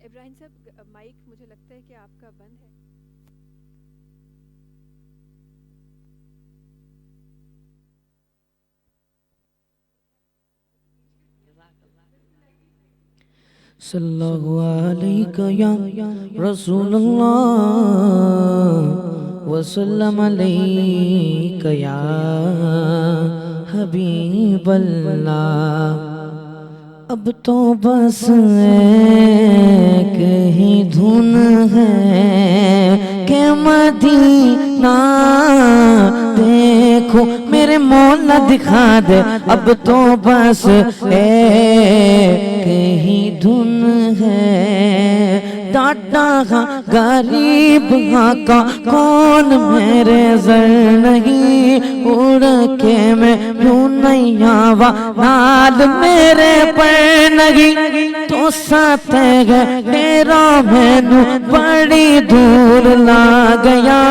इब्राहिम साहब माइक मुझे लगता है कि आपका बंद है। सल्लल्लाहु अलैहि या रसूलल्लाह वसल्लम अलैका या हबीबल्लाह। अब तो बस एक ही धुन है कि मदीना देखो मेरे मौला दिखा दे। अब तो बस एक ही धुन है डाटा हाँ गरीब हाँ का कौन मेरे जर नहीं उड़ के मैं यूं नहीं आवा नाल मेरे पर नहीं तो साथ गए तेरा मैनू बड़ी दूर ला गया।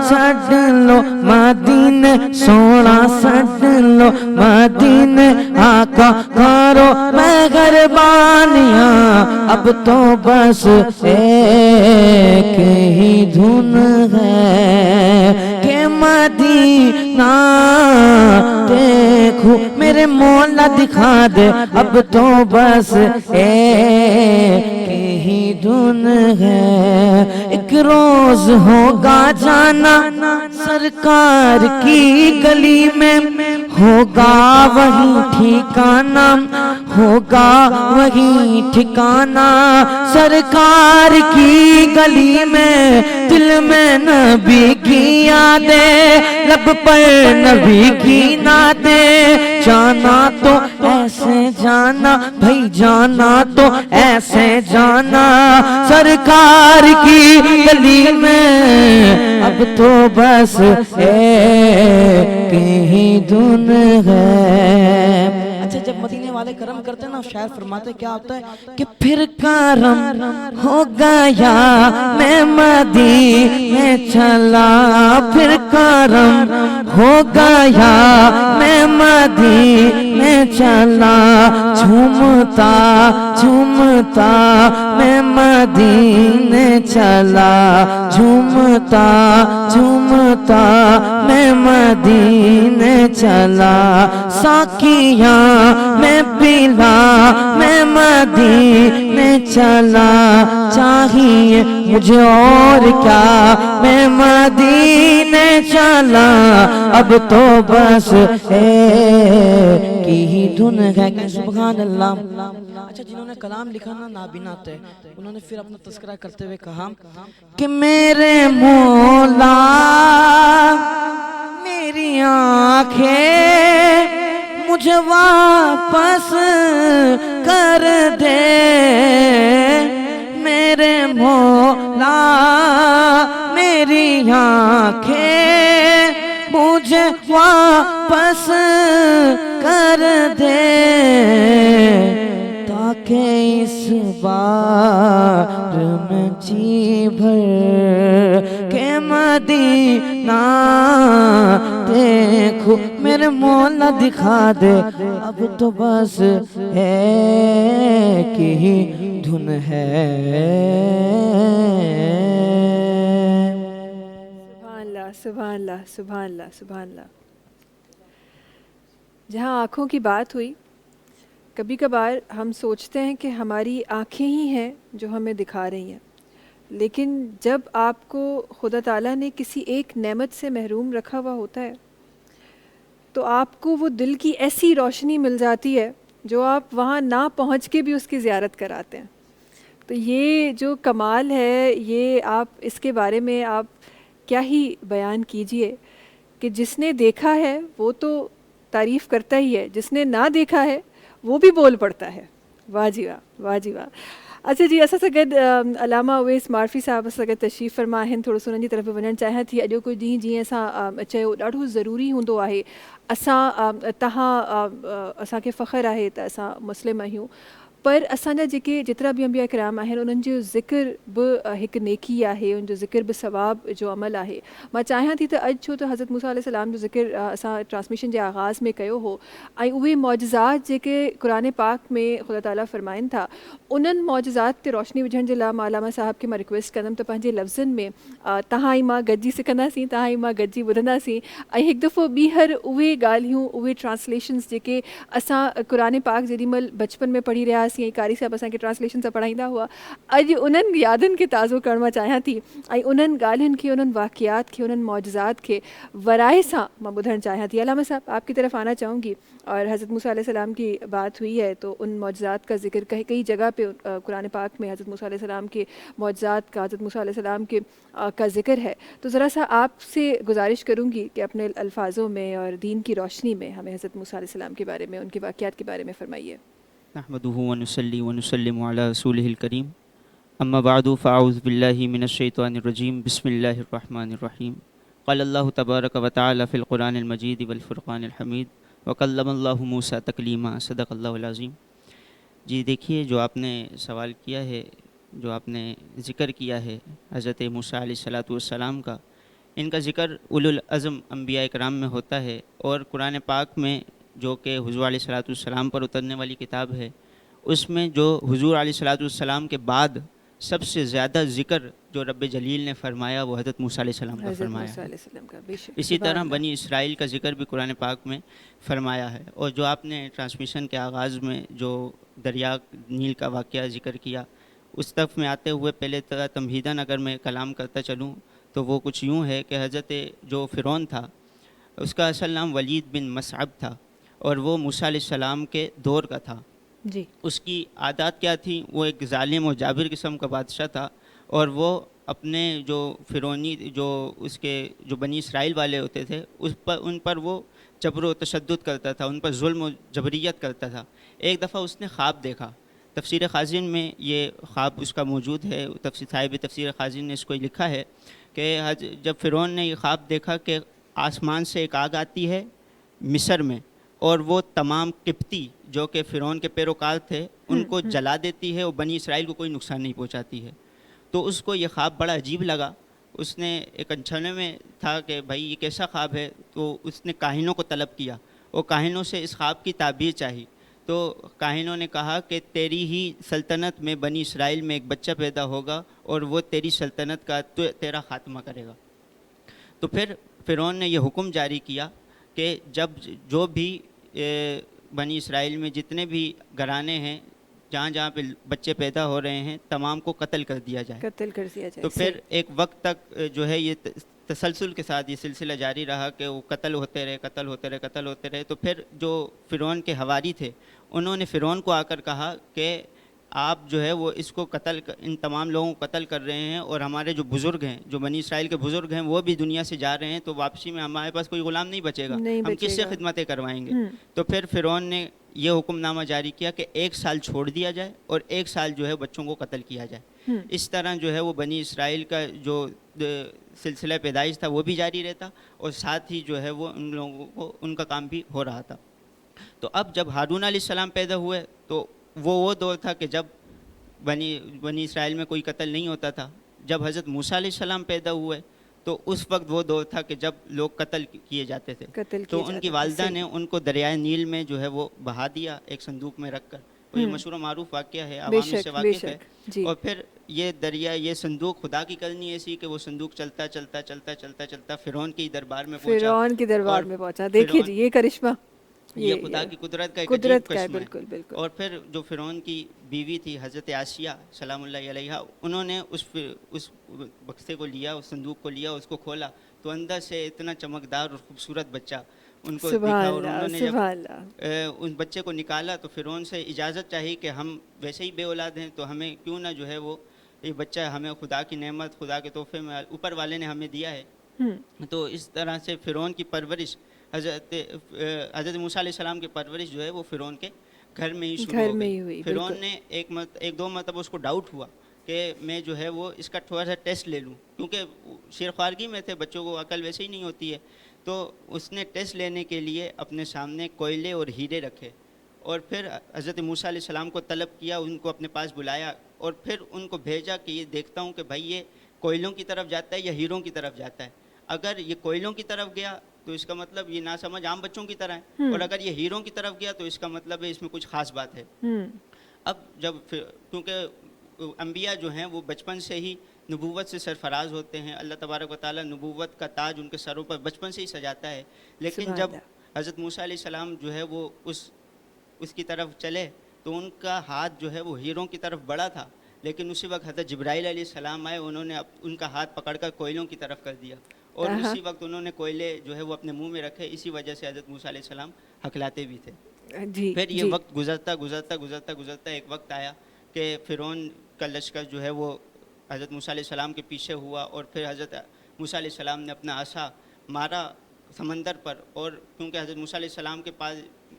सड लो मदीने सोना सड लो मदीने आका करो मेहरबानियां। अब तो बस एक ही धुन है कि मदीना देखो मेरे मौला दिखा दे। अब तो बस एक ही धुन है। एक रोज होगा जाना सरकार की गली में, होगा वही ठिकाना, होगा वही ठिकाना सरकार की गली में। दिल में नबी की यादें, लब पर नबी की नातें। जाना तो ऐसे जाना भाई, जाना तो ऐसे जाना सरकार की गली में। अब तो बस एक ही धुन है। अच्छा, जब مدینے والے کرم کرتے ہیں نا، شاعر فرماتے کیا ہوتا ہے کہ پھر کرم ہو گیا میں مدینے چلا، پھر کرم ہو گیا میں مدینے چلا، جھومتا جھومتا میں مدینے چلا، جھومتا جھومتا میں مدینے چلا، ساقیاں میں پلا میں مدینے چلا، چاہیے مجھے اور کیا میں مدینے چلا، اب تو بس ایک ہی دھن ہے کہ سبحان اللہ۔ اچھا جنہوں نے کلام لکھا نا نابینا تھے، انہوں نے پھر اپنا تذکرہ کرتے ہوئے کہا کہ میرے مولا میری آنکھیں مجھے واپس کر دے، میرے مولا میری آنکھیں مجھے واپس کر دے، تاکہ اس بار میں جی بھر کے مدینہ دیکھو، میرے مولا دکھا دے، اب تو بس ایک ہی دھن ہے۔ سبحان اللہ سبحان اللہ سبحان اللہ۔ جہاں آنکھوں کی بات ہوئی، کبھی کبھار ہم سوچتے ہیں کہ ہماری آنکھیں ہی ہیں جو ہمیں دکھا رہی ہیں، لیکن جب آپ کو خدا تعالیٰ نے کسی ایک نعمت سے محروم رکھا ہوا ہوتا ہے تو آپ کو وہ دل کی ایسی روشنی مل جاتی ہے جو آپ وہاں نہ پہنچ کے بھی اس کی زیارت کراتے ہیں۔ تو یہ جو کمال ہے، یہ آپ اس کے بارے میں آپ کیا ہی بیان کیجئے کہ جس نے دیکھا ہے وہ تو تعریف کرتا ہی ہے، جس نے نہ دیکھا ہے وہ بھی بول پڑتا ہے۔ واہ جی واہ، واہ جی واہ۔ اچھا جی، اساں سگد علامہ اویس معرفی صاحب سگد تشریف فرما आहिनि، थोरो सो उन्हनि जी तरफ़ वञणु चाहियां थी। अॼोको ॾींहुं जीअं असां चयो ॾाढो ज़रूरी हूंदो आहे। असांखे फ़ख़्रु आहे त असां मुस्लिम आहियूं, पर असांजा जेतिरा बि अंबिया किराम आहिनि उन्हनि जो ज़िक्र बि हिकु नेकी आहे, उन जो ज़िक्र बि सवाब जो अमल आहे। मां चाहियां थी त अॼु छो त हज़रत मूसा अलैहि सलाम जो ज़िक्र असां ट्रांसमिशन जे आगाज़ में कयो हो, ऐं उहे मौजज़ात जेके क़ुरान पाक में ख़ुदा ताला फ़रमाइनि था, उन्हनि मौजज़ात ते रोशनी विझण जे लाइ मां अलामा साहब खे मां रिक्वेस्ट कंदमि त पंहिंजे लफ़्ज़नि में तव्हां ई मां गॾिजी सिखंदासीं, तव्हां ई मां गॾिजी ॿुधंदासीं, ऐं हिकु दफ़ो ॿीहर उहे ॻाल्हियूं, उहे ट्रांसलेशन्स जेके असां क़ुरान पाक जेॾीमहिल बचपन में पढ़ी रहियासीं, ऐं कारी साहिब असांखे ट्रांसलेशन सां पढ़ाईंदा हुआ, अॼु उन्हनि यादुनि खे ताज़ो करणु मां चाहियां थी, ऐं उन्हनि ॻाल्हियुनि खे, उन्हनि वाक़ियात खे, उन्हनि मौजज़ात खे वराए सां मां ॿुधणु चाहियां थी। अलामा साहब, आपकी तरफ आना चाहूँगी। और हज़रत मूसा अलैहि सलाम की बात हुई है तो उन मौजज़ात का ज़िक्र कई जगह पे कुरान पाक में हज़रत मूसा अलैहि सलाम के मौजज़ात का, हज़रत मूसा अलैहि सलाम के का ज़िक्र है। तो ज़रा सा आपसे गुजारिश करूँगी कि अपने अल्फाजों में और दीन की रोशनी में हमें हज़रत मूसा अलैहि सलाम के बारे में, उनके वाक़ियात के बारे में फ़रमाइए। नहमदुहु व नुसल्ली व नुसल्लिमु अला रसूलिहिल करीम, अम्मा बअदु फ़अऊज़ु बिल्लाहि मिनश शैतानिर रजीम, बिस्मिल्लाहिर रहमानिर रहीम। क़ालल्लाहु तबारक व तआला फ़िल क़ुरानिल मजीद वल फ़ुरक़ानिल हमीद व कल्लमल्लाहु मूसा तकलीमा, सदक़ल्लाहुल अज़ीम। जी देखिए, जो आपने सवाल किया है, जो आपने ज़िक्र किया है हज़रत मूसा अलैहिस्सलातु वस्सलाम का, इनका ज़िक्र उलुल अज़्म अंबिया इकराम में होता है, और कुरान पाक में जो कि हुज़ूर अलैहिस्सलातु वस्सलाम पर उतरने वाली किताब है, उसमें जो हुज़ूर अलैहिस्सलातु वस्सलाम के बाद सबसे ज़्यादा ज़िक्र जो रब्बे जलील ने फरमाया वो हज़रत मूसा अलैहिस्सलाम का फरमाया। इसी तरह बनी इसराइल का ज़िक्र भी कुरान पाक में फरमाया है। और जो आपने ट्रांसमिशन के आगाज़ में जो दरिया नील का वाक़या ज़िक्र किया, उस तक में आते हुए पहले तमहीदन अगर मैं कलाम करता चलूँ तो वो कुछ यूँ है कि हज़रत जो फ़िरौन था उसका असल नाम वलीद बिन मसअब था, और वो मूसा अलैहिस्सलाम के दौर का था जी। उसकी आदत क्या थी, वो एक ज़ालिम और जाबिर किस्म का बादशाह था, और वो अपने जो फ़िरौनी जो उसके जो बनी इसराइल वाले होते थे उन पर वो जबर व तशद्दुद करता था, उन पर जुल्म व जबरियत करता था। एक दफ़ा उसने ख्वाब देखा, तफसीर खाज़िन में ये ख्वाब उसका मौजूद है, साहिब तफसीर खाज़िन ने इसको लिखा है कि जब फ़िरौन ने ये ख्वाब देखा कि आसमान से एक आग आती है मिस्र में, اور وہ تمام قبطی جو کہ فرعون کے پیروکار تھے ان کو جلا دیتی ہے اور بنی اسرائیل کو کوئی نقصان نہیں پہنچاتی ہے. تو اس کو یہ خواب بڑا عجیب لگا. اس نے ایک انچھانے میں تھا کہ بھائی یہ کیسا خواب ہے, تو اس نے کاہنوں کو طلب کیا اور کاہنوں سے اس خواب کی تعبیر چاہی. تو کاہنوں نے کہا کہ تیری ہی سلطنت میں بنی اسرائیل میں ایک بچہ پیدا ہوگا اور وہ تیری سلطنت کا تیرا خاتمہ کرے گا. تو پھر فرعون نے یہ حکم جاری کیا کہ جب جو بھی بنی اسرائیل میں جتنے بھی گھرانے ہیں جہاں جہاں پہ بچے پیدا ہو رہے ہیں تمام کو قتل کر دیا جائے. تو پھر ایک وقت تک جو ہے یہ تسلسل کے ساتھ یہ سلسلہ جاری رہا کہ وہ قتل ہوتے رہے. تو پھر جو فرعون کے حواری تھے انہوں نے فرعون کو آ کر کہا کہ آپ جو ہے وہ اس کو ان تمام لوگوں کو قتل کر رہے ہیں اور ہمارے جو بزرگ ہیں, جو بنی اسرائیل کے بزرگ ہیں, وہ بھی دنیا سے جا رہے ہیں, تو واپسی میں ہمارے پاس کوئی غلام نہیں بچے گا, ہم کس سے خدمتیں کروائیں گے. تو پھر فرعون نے یہ حکم نامہ جاری کیا کہ 1 سال چھوڑ دیا جائے اور 1 سال جو ہے بچوں کو قتل کیا جائے. اس طرح جو ہے وہ بنی اسرائیل کا جو سلسلہ پیدائش تھا وہ بھی جاری رہتا اور ساتھ ہی جو ہے وہ ان لوگوں کو ان کا کام بھی ہو رہا تھا. تو اب جب ہارون علیہ السلام پیدا ہوئے تو وہ دور تھا کہ جب بنی اسرائیل میں کوئی قتل نہیں ہوتا تھا. جب حضرت موسیٰ علیہ السلام پیدا ہوئے تو اس وقت وہ دور تھا کہ جب لوگ قتل کیے جاتے تھے. تو ان کی والدہ نے ان کو دریائے نیل میں جو ہے وہ بہا دیا ایک صندوق میں رکھ کر. تو یہ مشہور و معروف واقعہ ہے, عوام سے واقف ہے. اور پھر یہ دریا, یہ صندوق خدا کی کرنی ایسی کہ وہ صندوق چلتا فرعون کے دربار میں پہنچا. دیکھیے جی یہ کرشمہ, یہ خدا کی قدرت کا ایک عجیب قسم ہے. اور پھر جو فرعون کی بیوی تھی حضرت آسیہ سلام اللہ علیہا, انہوں نے اس بکسے کو لیا, اس صندوق کو لیا, اس کو کھولا تو اندر سے اتنا چمکدار اور خوبصورت بچہ ان کو دکھا. اور انہوں نے جب اس بچے کو نکالا تو فرعون سے اجازت چاہی کہ ہم ویسے ہی بے اولاد ہیں تو ہمیں کیوں نہ جو ہے وہ یہ بچہ ہمیں خدا کی نعمت, خدا کے تحفے میں اوپر والے نے ہمیں دیا ہے. تو اس طرح سے فرعون کی پرورش حضرت موسیٰ علیہ السلام کی پرورش جو ہے وہ فرعون کے گھر میں ہی شروع ہو گئی. فرعون نے ایک دو مرتبہ اس کو ڈاؤٹ ہوا کہ میں جو ہے وہ اس کا تھوڑا سا ٹیسٹ لے لوں, کیونکہ شیرخوارگی میں تھے, بچوں کو عقل ویسے ہی نہیں ہوتی ہے. تو اس نے ٹیسٹ لینے کے لیے اپنے سامنے کوئلے اور ہیرے رکھے اور پھر حضرت موسیٰ علیہ السلام کو طلب کیا, ان کو اپنے پاس بلایا اور پھر ان کو بھیجا کہ یہ دیکھتا ہوں کہ بھائی یہ کوئلوں کی طرف جاتا ہے یا ہیروں کی طرف جاتا ہے. اگر یہ کوئلوں کی طرف گیا تو اس کا مطلب یہ نہ سمجھ عام بچوں کی طرح ہے, اور اگر یہ ہیروں کی طرف گیا تو اس کا مطلب ہے اس میں کچھ خاص بات ہے. اب جب کیونکہ انبیاء جو ہیں وہ بچپن سے ہی نبوت سے سرفراز ہوتے ہیں, اللہ تبارک و تعالیٰ نبوت کا تاج ان کے سروں پر بچپن سے ہی سجاتا ہے. لیکن جب حضرت موسیٰ علیہ السلام جو ہے وہ اس کی طرف چلے تو ان کا ہاتھ جو ہے وہ ہیروں کی طرف بڑا تھا, لیکن اسی وقت حضرت جبرائیل علیہ السلام آئے, انہوں نے ان کا ہاتھ پکڑ کر کوئلوں کی طرف کر دیا اور اسی وقت انہوں نے کوئلے جو ہے وہ اپنے منہ میں رکھے. اسی وجہ سے حضرت موسیٰ علیہ السلام ہکلاتے بھی تھے. پھر یہ وقت گزرتا ایک وقت آیا کہ فرعون کا لشکر جو ہے وہ حضرت موسیٰ علیہ السلام کے پیچھے ہوا اور پھر حضرت موسیٰ علیہ السلام نے اپنا عصا مارا سمندر پر. اور کیونکہ حضرت موسیٰ علیہ السلام کے پاس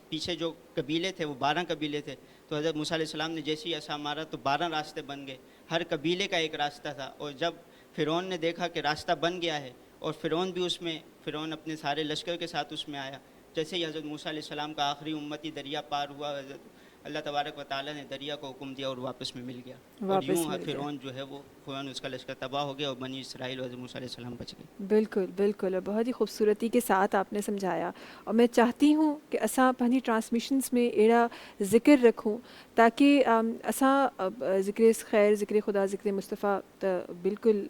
پیچھے جو قبیلے تھے وہ 12 قبیلے تھے, تو حضرت موسیٰ علیہ السلام نے جیسے ہی عصا مارا تو 12 راستے بن گئے, ہر قبیلے کا ایک راستہ تھا. اور جب فرعون نے دیکھا کہ راستہ بن گیا ہے اور فرعون بھی اس میں, فرعون اپنے سارے لشکر کے ساتھ اس میں آیا, جیسے ہی حضرت موسیٰ علیہ السلام کا آخری امتی دریا پار ہوا, اللہ تبارک و تعالیٰ نے دریا کو حکم دیا اور واپس میں مل گیا. اور یوں فرعون جو ہے وہ فرعون اس کا لشکر تباہ ہو گیا اور بنی اسرائیل اور حضرت موسیٰ علیہ السلام بچ گئے. بالکل بالکل, اور بہت ہی خوبصورتی کے ساتھ آپ نے سمجھایا. اور میں چاہتی ہوں کہ اساں پنجی ٹرانسمیشنز میں اڑا ذکر رکھوں تاکہ اساں ذکر خیر, ذکر خدا, ذکر مصطفیٰ تو بالکل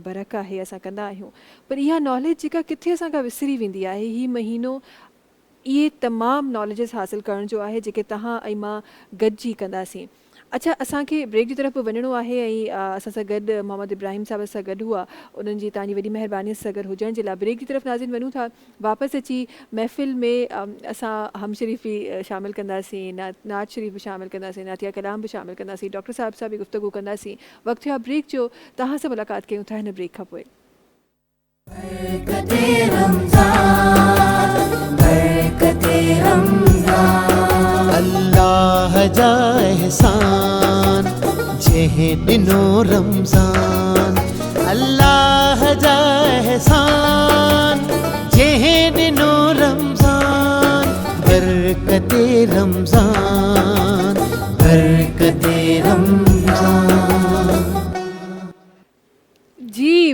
برکہ ہے اساں کندا آहियूं, पर इहा नॉलेज जेका किथे असां खां विसरी वेंदी आहे. ही महीनो इहे तमामु नॉलेजिस हासिल करण जो आहे जेके तव्हां ऐं मां गॾिजी कंदासीं. अच्छा, असांखे ब्रेक जी तरफ़ वञिणो आहे ऐं असां सां गॾु मोहम्मद इब्राहिम साहिब सां गॾु हुआ, उन्हनि जी तव्हांजी वॾी महिरबानी सां गॾु हुजण जे लाइ. ब्रेक जी तरफ़ नाज़रीन वञूं था, वापसि अची महफ़िल में असां हम शरीफ़ी शामिलु कंदासीं, नात शरीफ़ बि शामिलु कंदासीं, नातिया कलाम बि शामिलु कंदासीं, डॉक्टर साहिब सां बि गुफ़्तगू कंदासीं. वक़्तु आहे ब्रेक जो, तव्हां सां मुलाक़ात कयूं था हिन ब्रेक खां पोइ. अल्लाह जा एहसान जंहिं ॾिनो रमज़ान, अल्लाह जा एहसान जंहिं ॾिनो रमज़ान,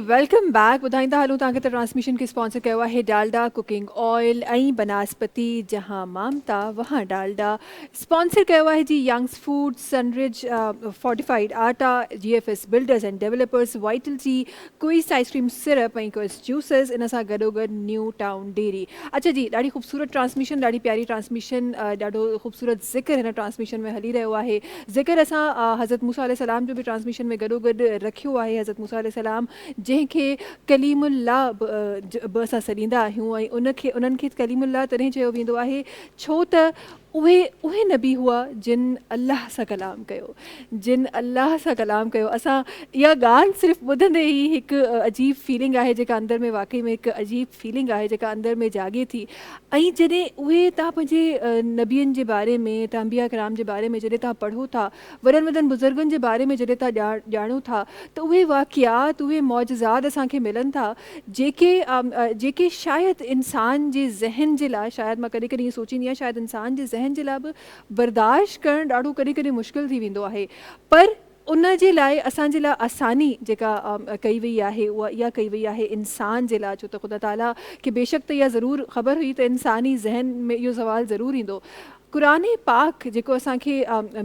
वेलकम बैक ॿुधाईंदा हलूं तव्हांखे त ट्रांसमिशन खे स्पॉन्सर कयो आहे डालडा कुकिंग ऑयल ऐं बनास्पति जहां मामता वहां डालडा। स्पॉन्सर कयो आहे जी Young's food, Sunrich fortified atta, GFS builders and developers, Vital tea, Quice ice cream syrup ऐं क्विस जूसेस, इन सां गॾोगॾु न्यू टाउन डेयरी। अच्छा जी, ॾाढी ख़ूबसूरत ट्रांसमिशन, ॾाढी प्यारी ट्रांसमिशन, ॾाढो ख़ूबसूरत ज़िक्र हिन ट्रांसमिशन में हली रहियो आहे। ज़िक्र असां हज़रत मूसा अलैहिस्सलाम जो बि ट्रांसमिशन में गॾोगॾु रखियो आहे। हज़रत मूसा अलैहिस्सलाम जंहिंखे कलीमुल्लाह बि असां सॾींदा आहियूं ऐं उन्हनि खे कलीमुल्लाह तॾहिं चयो वेंदो आहे छो त उहे नबी हुआ जिन अल्लाह सां कलाम कयो, जिन अल्लाह सां कलाम कयो। असां इहा ॻाल्हि सिर्फ़ु ॿुधंदे ई हिकु अजीब फीलिंग आहे जेका अंदरि में, वाक़ई में हिकु अजीब फीलिंग आहे जेका अंदरि में जाॻे थी। ऐं जॾहिं उहे तव्हां पंहिंजे नबियनि जे बारे में, तव्हां अंबिया कराम जे बारे में जॾहिं तव्हां पढ़ो था, वॾनि वॾनि बुज़ुर्गनि जे बारे में जॾहिं तव्हां ॼाणो था, त उहे वाक़ियात, उहे मौजज़ात असांखे मिलनि था जेके शायदि इंसान जे ज़हन जे लाइ, शायदि मां कॾहिं कॾहिं इहो सोचींदी आहियां, शायदि इंसान जे ज़हन जे लाइ बि बर्दाश्त करणु ॾाढो कॾहिं कॾहिं मुश्किल थी वेंदो आहे। पर उन जे लाइ असांजे लाइ आसानी जेका कई वई आहे उहा इहा कई वई आहे इंसान जे लाइ, छो त ख़ुदा ताला खे बेशक त इहा ज़रूरु ख़बर हुई त इंसानी ज़हन में इहो सुवालु ज़रूरु ईंदो। क़ुरान पाक जेको असांखे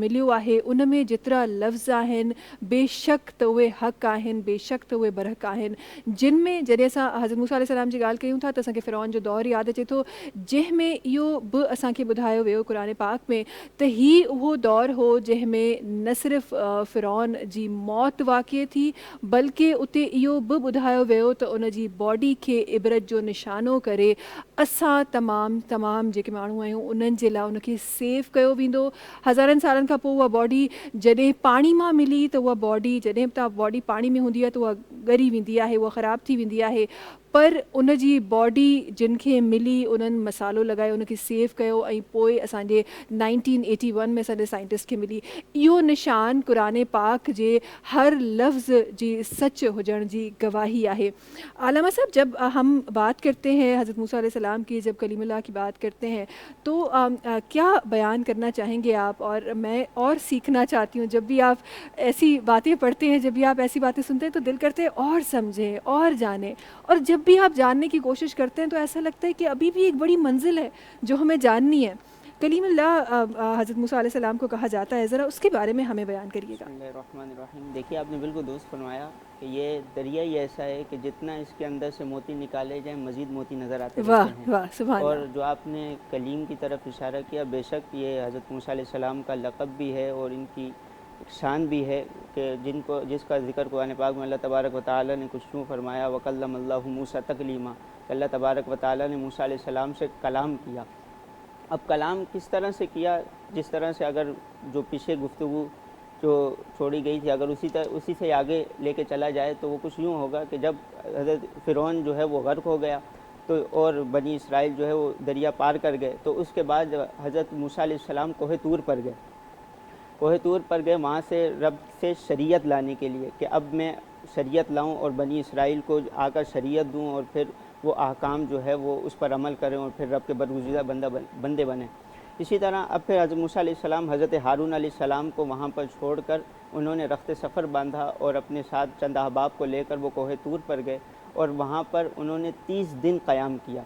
मिलियो आहे उन में जेतिरा लफ़्ज़ आहिनि बेशक त उहे हक़ आहिनि, बेशक त उहे बरहक़ आहिनि, जिन में जॾहिं असां हज़रत मूसा अलैहिस्सलाम जी ॻाल्हि कयूं था त असांखे फ़िरौन जो दौरु यादि अचे थो, जंहिंमें इहो बि असांखे ॿुधायो वियो क़ुरान पाक में त हीउ उहो दौरु हो जंहिंमें न सिर्फ़ु फ़िरौन जी मौत वाक़िअ थी, बल्कि उते इहो बि ॿुधायो वियो त उन जी बॉडी खे इबरत जो निशानो करे असां तमामु जेके माण्हू आहियूं उन्हनि जे लाइ उनखे सेव कयो वेंदो। हज़ारनि सालनि खां पोइ उहा बॉडी जॾहिं पाणी मां मिली त उहा बॉडी, जॾहिं तव्हां बॉडी पाणी में हूंदी आहे त उहा ॻरी वेंदी आहे, उहा ख़राबु थी वेंदी आहे। पर उन जी बॉडी जिन खे मिली उन्हनि मसालो लॻायो, उनखे सेव कयो ऐं पोइ असांजे 1981 में असांजे साइंटिस्ट खे मिली। इहो निशान क़ुरान पाक जे हर लफ्ज़ जी सच हुजण जी गवाही आहे। आलमा साहब, जब हम बात करते हैं हज़रत मूसा अलैहिस्सलाम की, जब कलीमुल्लाह की बात करते हैं तो क्या बयान करना चाहेंगे आप? और मैं और सीखना चाहती हूँ, जब भी आप ऐसी बातें पढ़ते हैं, जब भी आप ऐसी बातें सुनते हैं तो दिल करते हैं और समझें और जानें, और जब भी आप जानने की कोशिश करते हैं तो ऐसा लगता है कि अभी भी एक बड़ी मंजिल है जो हमें जाननी है। कलीमुल्लाह हज़रत मूसा अलैहिस्सलाम को कहा जाता है, ज़रा उसके बारे में हमें बयान करिएगा। बिस्मिल्लाहिर्रहमानिर्रहीम। देखिए, आपने बिल्कुल दुरुस्त फरमाया कि ये दरिया ही ऐसा है कि जितना इसके अंदर से मोती निकाले जाएं मज़ीद मोती नज़र आते रहते हैं। वाह, सुभान अल्लाह। और जो आपने कलीम की तरफ इशारा किया, बेशक ये हज़रत मूसा अलैहिस्सलाम का लक़ब भी है और इनकी शान भी है कि जिसका ज़िक्र कुरान पाक में अल्लाह तबारक व तआला ने कुछ यूँ फरमाया, वकल्लमल्लाहु मूसा तकलीमा, अल्लाह तबारक व तआला ने मूसा अलैहिस्सलाम से कलाम किया। अब कलाम किस तरह से किया, जिस तरह से अगर जो पीछे गुफ्तगू जो छोड़ी गई थी अगर उसी से आगे लेके चला जाए तो वो कुछ यूँ होगा कि जब हज़रत फ़िरौन जो है वो गर्क हो गया तो और बनी इसराइल जो है वो दरिया पार कर गए, तो उसके बाद हज़रत मूसा अलैहिस्सलाम कोहे तूर पर गए। वहाँ से रब से शरीयत लाने के लिए कि अब मैं शरीयत लाऊं और बनी इसराइल को आकर शरीयत दूं और फिर वो अहकाम जो है वो उस पर अमल करें और फिर रब के बरगुज़ीदा बंदे बने। इसी तरह अब फिर हज़रत मूसा अलैहिस्सलाम हज़रत हारून अलैहिस्सलाम को वहाँ पर छोड़कर उन्होंने रख्ते सफ़र बांधा और अपने साथ चंद अहबाब को लेकर वो कोहे तूर पर गए और वहाँ पर उन्होंने 30 दिन क़याम किया।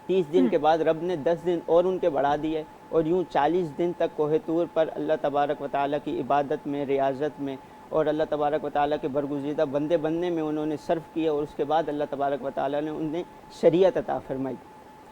30 दिन के बाद रब ने 10 दिन और उनके बढ़ा दिए और यूँ 40 दिन तक कोहे तूर पर अल्लाह तबारक व तआला की इबादत में, रियाज़त में और अल्लाह तबारक व तआला के बरगुज़ीदा बंदे बनने में उन्होंने सर्फ किया। और उसके बाद अल्लाह तबारक व तआला ने उन्हें शरीयत अता फरमाई।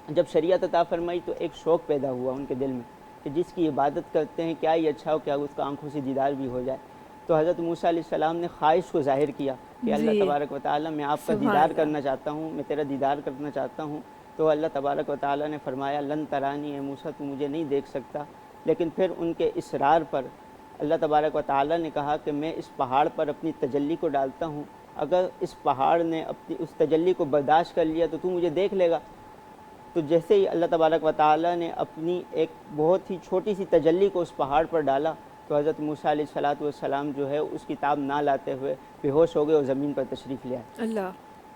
जब शरीयत अता फरमाई तो एक शौक़ पैदा हुआ उनके दिल में कि जिसकी इबादत करते हैं क्या ही अच्छा हो, क्या उसका आंखों से दीदार भी हो जाए। तो हज़रत मूसा अलैहिस्सलाम ने ख्वाहिश को ज़ाहिर किया कि अल्लाह तबारक व तआला, मैं आपका दीदार करना चाहता हूँ, मैं तेरा दीदार करना चाहता हूँ। तो अल्लाह तबारक व तआला ने फरमाया, लन तरानी है मूसा, तू मुझे नहीं देख सकता। लेकिन फिर उनके इसरार पर अल्लाह तबारक व तआला ने कहा कि मैं इस पहाड़ पर अपनी तजल्ली को डालता हूँ, अगर इस पहाड़ ने अपनी उस तजल्ली को बर्दाश्त कर लिया तो तू मुझे देख लेगा। तो जैसे ही अल्लाह तबारक व तआला ने अपनी एक बहुत ही छोटी सी तजल्ली को उस पहाड़ पर डाला तो हज़रत मूसा अलैहिस्सलाम जो है उस किताब ना लाते हुए बेहोश हो गए और ज़मीन पर तशरीफ़ ले आए। अल्लाह।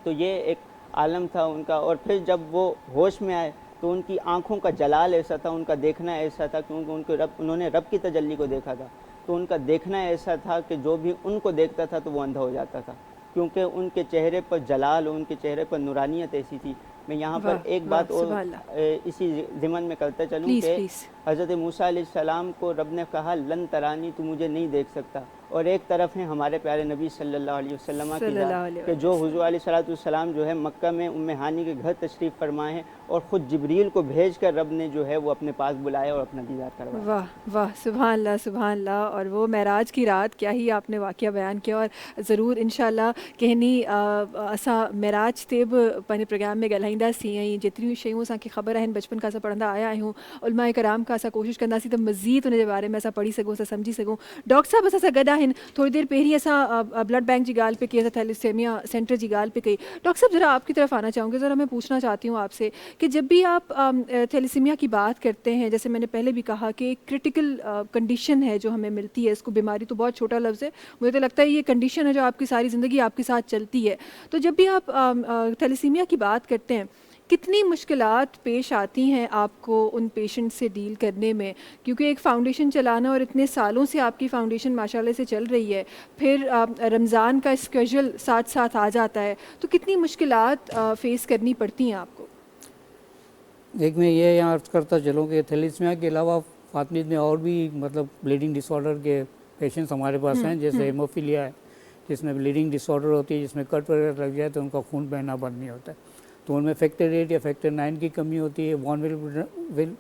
तो ये एक आलम था उनका। और फिर जब वो होश में आए तो उनकी आँखों का जलाल ऐसा था, उनका देखना ऐसा था, क्योंकि उन्होंने रब की तजल्ली को देखा था। तो उनका देखना ऐसा था कि जो भी उनको देखता था तो वो अंधा हो जाता था। کیونکہ ان کے چہرے پر جلال اور ان کے چہرے پر نورانیت ایسی تھی. میں یہاں پر واہ، ایک واہ، بات اور سبحان اللہ. اسی ضمن میں کرتا چلوں پلیز کہ پلیز. حضرت موسیٰ علیہ السلام کو رب نے کہا لن ترانی، تو مجھے نہیں دیکھ سکتا، اور ایک طرف ہیں ہمارے پیارے نبی صلی اللہ علیہ وسلم کی صلی اللہ علیہ ذات کہ جو حضور علیہ السلام جو ہے مکہ میں ام ہانی کے گھر تشریف فرمائے ہیں، اور خود جبریل کو بھیج کر رب نے جو ہے وہ اپنے پاس بلایا اور اپنا دیدار کروایا. واہ واہ، سبحان اللہ سبحان اللہ. اور وہ معراج کی رات کیا ہی آپ نے واقعہ بیان کیا. اور ضرور انشاءاللہ کہنی اساں معراج تے پنے پروگرام میں ڳالھائیندا سی ऐं जेतिरियूं शयूं असांखे ख़बर आहिनि बचपन खां असां पढ़ंदा आया आहियूं उलमा कराम खां असां कोशिशि कंदासीं त मज़ीद उन जे बारे में असां पढ़ी सघूं, असां सम्झी सघूं. डॉक्टर साहब असां सां गॾु आहिनि. थोड़ी देर पहिरीं असां ब्लड बैंक की ॻाल्हि पे कई, असां थैलेसीमिया सेंटर की ॻाल्हि पे कई. डॉक्टर साहब ज़रा आपकी तरफ आना चाहूँगी. ज़रा मैं पूछना चाहती हूँ आपसे कि जब भी आप थैलेसीमिया की बात करते हैं, जैसे मैंने पहले भी कहा कि एक क्रिटिकल कंडीशन है जो हमें मिलती है, इसको बीमारी तो बहुत छोटा लफ्ज़ है, मुझे तो लगता है ये कंडीशन है जो आपकी सारी ज़िंदगी आपके साथ चलती है. तो जब भी आप थैलेसीमिया की बात करते हैं, कितनी मुश्किलात पेश आती हैं आपको उन पेशेंट से डील करने में, क्योंकि एक फ़ाउंडेशन चलाना और इतने सालों से आपकी फ़ाउंडेशन माशाल्लाह से चल रही है, फिर रमज़ान का स्केड्यूल साथ साथ आ जाता है, तो कितनी मुश्किलात फ़ेस करनी पड़ती हैं आपको? एक मैं ये यहाँ अर्ज करता चलूँ कि थैलेसीमिया के अलावा फातमीद में और भी मतलब ब्लीडिंग डिसऑर्डर के पेशेंट्स हमारे पास हैं, जैसे हेमोफीलिया है जिसमें ब्लीडिंग डिसऑर्डर होती है, जिसमें कट वगैरह लग जाए तो उनका खून बहना बंद नहीं होता है, तो उनमें फैक्टर 8 या फैक्टर 9 की कमी होती है. वॉन विल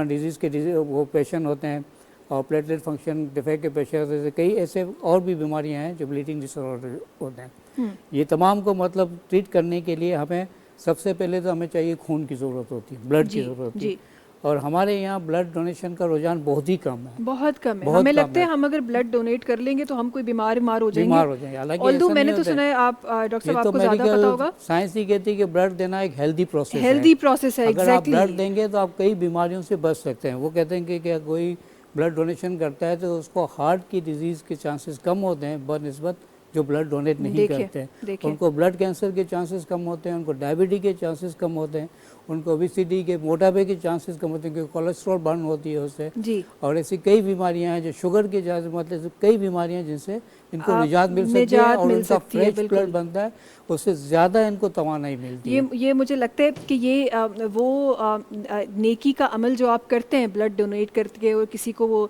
डिजीज़ के वो पेशेंट होते हैं, और प्लेटलेट फंक्शन डिफेक्ट के पेशेंट होते हैं. कई ऐसे और भी बीमारियां हैं जो ब्लीडिंग डिसऑर्डर होते हैं. ये तमाम को मतलब ट्रीट करने के लिए हमें सबसे पहले तो हमें चाहिए खून की ज़रूरत होती है, ब्लड की ज़रूरत होती है. और हमारे यहाँ ब्लड डोनेशन का रुझान बहुत ही कम है, बहुत कम है. हमें लगता है हम अगर ब्लड डोनेट कर लेंगे तो हम कोई बीमार हो जाएंगे. हालांकि ऑल्दो मैंने तो सुना है, आप डॉक्टर साहब आपको ज़्यादा पता होगा, साइंस ही कहती है कि ब्लड देना एक हेल्दी प्रोसेस है. अगर आप ब्लड देंगे तो आप कई बीमारियों से बच सकते हैं. वो कहते हैं कि कोई ब्लड डोनेशन करता है तो उसको हार्ट की डिजीज़ के चांसेस कम होते हैं बनस्बत जो ब्लड डोनेट नहीं करते हैं. उनको ब्लड कैंसर के चांसेस कम होते हैं, उनको डायबिटीज के चांसेस कम होते हैं, उनको ओबेसिटी के मोटापे के चांसेस कम होते हैं क्योंकि कोलेस्ट्रॉल बर्न होती है उससे. और ऐसी कई बीमारियां हैं जो शुगर के चांसेस मतलब कई बीमारियां जिनसे इनको निजात मिल सकती है और उनका फ्रेश ब्लड बनता है, उससे ज़्यादा इनको तवानाई मिलती है. ये मुझे लगता है कि ये वो नेकी का अमल जो आप करते हैं ब्लड डोनेट करके और किसी को वो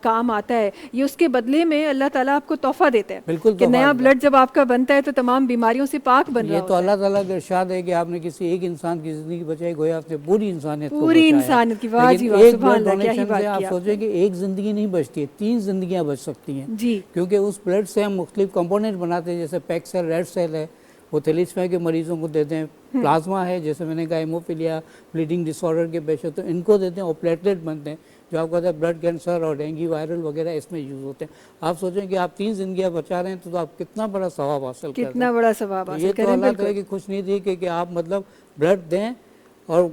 काम आता है, ये उसके बदले में अल्लाह ताला आपको तोहफा देता है. बिल्कुल, कि नया ब्लड जब आपका बनता है तो तमाम बीमारियों से पाक बन रहा है. ये तो अल्लाह ताला का इरशाद है कि आपने किसी एक इंसान की ज़िंदगी बचाई, गोया आपने पूरी इंसानियत की. वाह जी वाह, सुभान अल्लाह, क्या ही बात की. आप सोचें कि एक ज़िंदगी नहीं बचती है, 3 ज़िंदगियाँ बच सकती हैं जी, क्योंकि उस ब्लड से हम मुख्तलिफ कंपोनेंट बनाते हैं. जैसे पैक सेल, रेड सेल है, वो थैलेसीमिया के मरीज़ों को देते हैं. प्लाज्मा है, जैसे मैंने कहा हेमोफीलिया, ब्लीडिंग डिसऑर्डर के पेशेंट, तो इनको देते हैं. और प्लेटलेट बनते हैं जो आपको कहता है ब्लड कैंसर और डेंगू वायरल वगैरह इसमें यूज़ होते हैं. आप सोचें कि आप 3 ज़िंदगियाँ बचा रहे हैं तो आप कितना बड़ा सवाब हासिल करते हैं. कितना बड़ा सवाब हासिल करें. ये तो अल्लाह ताला की खुशनुदी कि आप मतलब ब्लड दें. और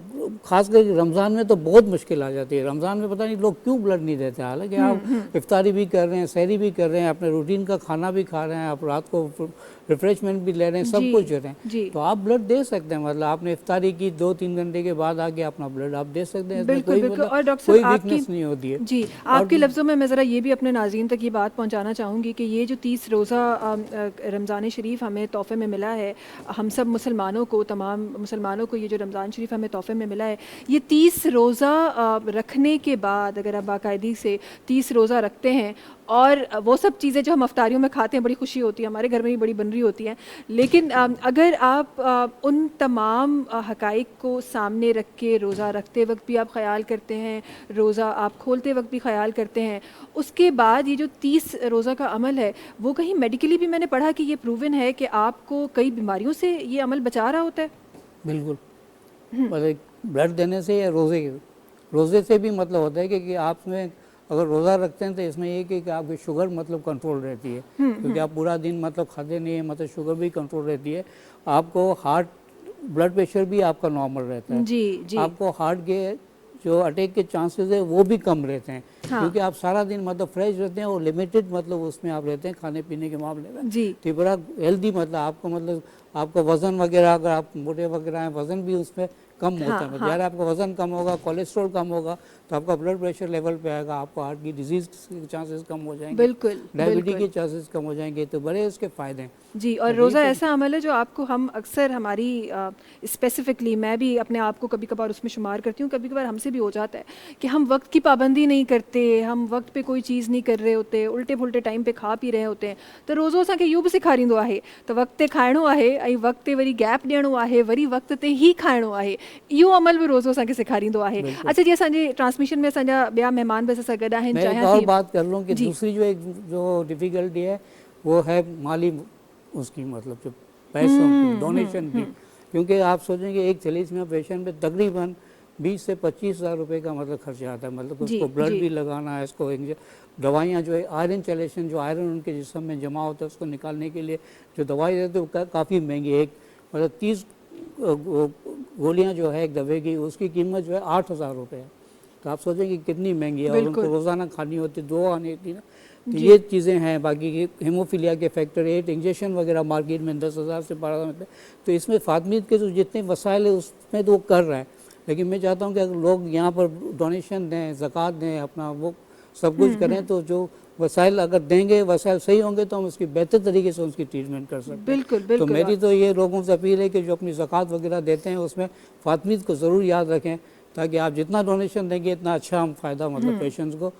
ख़ासकर रमज़ान में तो बहुत मुश्किल आ जाती है. रमज़ान में पता नहीं लोग क्यों ब्लड नहीं देते, हालांकि आप इफ्तारी भी कर रहे हैं, सहरी भी कर रहे हैं, अपने रूटीन का खाना भी खा रहे हैं, आप रात को रिफ्रेशमेंट भी ले रहे हैं, सब कुछ कर रहे हैं, तो आप ब्लड दे सकते हैं. मतलब आपने इफ्तारी की 2-3 घंटे के बाद आके अपना ब्लड आप दे सकते हैं. बिल्कुल बिल्कुल. और डॉक्टर कोई साहब वीकनेस नहीं होती है. जी, आपके लफ्ज़ों में मैं ज़रा ये भी अपने नाज़रीन तक ये बात पहुँचाना चाहूँगी कि ये जो 30 रोज़ा रमज़ान शरीफ हमें तोहफ़े में मिला है, हम सब मुसलमानों को, तमाम मुसलमानों को ये जो रमज़ान शरीफ हमें तोहफ़े में मिला है, ये 30 रोज़ा रखने के बाद अगर आप बाकायदगी से 30 रोज़ा रखते हैं और वो सब चीज़ें जो हम अफ्तारियों में खाते हैं, बड़ी खुशी होती है, हमारे घर में भी बड़ी बन रही होती हैं, लेकिन अगर आप उन तमाम हक़ाइक़ को सामने रख के रोज़ा रखते वक्त भी आप ख़याल करते हैं, रोज़ा आप खोलते वक्त भी ख़याल करते हैं, उसके बाद ये जो 30 रोज़ा का अमल है वो कहीं मेडिकली भी मैंने पढ़ा कि ये प्रूवन है कि आपको कई बीमारियों से ये अमल बचा रहा होता है. बिल्कुल. मतलब ब्लड देने से या रोज़े से भी मतलब होता है कि आप में अगर रोज़ा रखते हैं तो इसमें ये कि आपकी शुगर मतलब कंट्रोल रहती है, क्योंकि आप पूरा दिन मतलब खाते नहीं है, मतलब शुगर भी कंट्रोल रहती है. आपको हार्ट ब्लड प्रेशर भी आपका नॉर्मल रहता है. जी. आपको हार्ट के जो अटैक के चांसेस है वो भी कम रहते हैं. क्योंकि आप सारा दिन मतलब फ्रेश रहते हैं और लिमिटेड मतलब उसमें आप रहते हैं खाने पीने के मामले में. तो बड़ा हेल्दी मतलब आपको मतलब आपका वज़न वगैरह, अगर आप मोटे वगैरह हैं, वज़न भी उसमें कम होता है, मतलब यार आपका वज़न कम होगा, कोलेस्ट्रॉल कम होगा तो आपका ब्लड प्रेशर लेवल पे आएगा, आपको हार्ट की डिजीज़ के चांसेस कम हो जाएंगे, बिल्कुल, डायबिटीज के चांसेस कम हो जाएंगे, तो बड़े उसके फ़ायदे हैं जी। और रोज़ा ऐसा अमल है जो आपको हम अक्सर हमारी स्पेसिफिकली मैं भी अपने आप को कभी कभार उसमें शुमार करती हूँ, कभी कभार हमसे भी हो जाता है कि हम वक्त की पाबंदी नहीं करते, हम वक्त पे कोई चीज़ नहीं कर रहे होते, उल्टे पुल्टे टाइम पे खा पी रहे होते हैं। तो रोज़ो असांखे इहो बि सेखारींदो आहे त वक्त ते खाइणो आहे ऐं वक्त ते वरी गैप ॾियणो आहे, वरी वक्त ते ई खाइणो आहे, इहो अमल बि रोज़ो असांखे सेखारींदो आहे। अच्छा जी, असांजे ट्रांसमिशन में असांजा ॿिया महिमान बि असां सां गॾु आहिनि। मैं एक और बात कर लूँ कि दूसरी जो डिफ़िकल्टी है वो है माली उसकी, मतलब जो पैसों की डोनेशन की, क्योंकि आप सोचेंगे एक थैलीसीमिया पेशेंट पे तकरीबन 20 से 25 हज़ार रुपये का मतलब खर्चा आता है, मतलब उसको ब्लड भी लगाना है, इसको दवाइयाँ जो है आयरन चैलेशन, जो आयरन उनके जिस्म में जमा होता है उसको निकालने के लिए जो दवाई देते हैं वो काफ़ी महंगी है। एक मतलब 30 गोलियाँ जो है एक दवाई की उसकी कीमत जो है 8,000 रुपये है, तो आप सोचेंगे कितनी महंगी है, और उनको रोज़ाना खानी होती, 2 आने की ना, तो ये चीज़ें हैं। बाकी हीमोफीलिया के फैक्टर 8 इंजेक्शन वगैरह मार्केट में 10,000 से 12,000 में, तो इसमें फातमीद के जो जितने वसाइल है उसमें तो वो कर रहा है, लेकिन मैं चाहता हूँ कि अगर लोग यहाँ पर डोनेशन दें, ज़कात दें, अपना वो सब कुछ करें, तो जो वसाइल अगर देंगे, वसाइल सही होंगे तो हम उसकी बेहतर तरीके से उसकी ट्रीटमेंट कर सकते हैं। बिल्कुल। तो मेरी तो ये लोगों से अपील है कि जो अपनी ज़कात वगैरह देते हैं उसमें फातमीद को ज़रूर याद रखें, ताकि आप जितना डोनेशन देंगे इतना अच्छा हम फ़ायदा मतलब पेशेंट्स को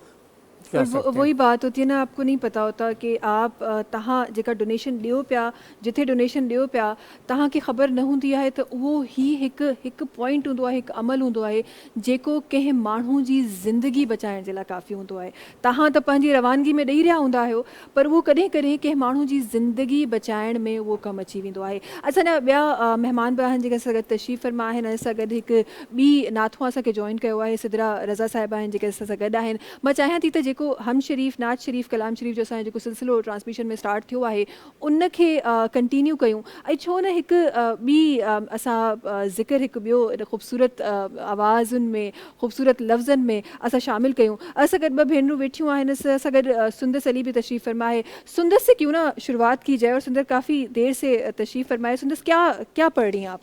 कर सकते हैं। वही बात होती है ना, आपको नहीं पता होता कि आप तहां जेका डोनेशन ॾियो पिया, जिथे डोनेशन ॾियो पिया, तव्हांखे ख़बर न हूंदी आहे त उहो ही हिकु पॉइंट हूंदो आहे, हिकु अमल हूंदो आहे जेको कंहिं माण्हू जी ज़िंदगी बचाइण जे लाइ काफ़ी हूंदो आहे। तव्हां त पंहिंजी रवानगी में ॾेई रहिया हूंदा आहियो, पर उहो कॾहिं कॾहिं कंहिं माण्हू जी ज़िंदगी बचाइण में उहो कमु अची वेंदो आहे। असांजा ॿिया महिमान बि आहिनि जेके असां सां गॾु तशरीफ़ फरमा आहिनि। असां गॾु हिकु ॿी नाथो असांखे जॉइन कयो आहे, सिदरा रज़ा साहिबा आहिनि जेके असां सां गॾु आहिनि। मां चाहियां थी त जेको हम शरीफ़, नात शरीफ़, कलाम शरीफ़ जो असांजो जेको सिलसिलो ट्रांसमिशन में स्टार्ट थियो आहे उनखे कंटिन्यू कयूं, ऐं छो न हिकु ॿी असां ज़िक्र हिकु ॿियो ख़ूबसूरत आवाज़ुनि में, ख़ूबसूरत लफ़्ज़नि में असां शामिल कयूं। असां गॾु ॿ भेनरूं वेठियूं आहिनि, असां गॾु सुंदस अली भी तशरीफ़ फरमा है। सुंदस से क्यों ना शुरुआत की जाए, और सुंदर काफ़ी देर से तशरीफ़ फरमाए। सुंदस क्या पढ़ रही हैं आप?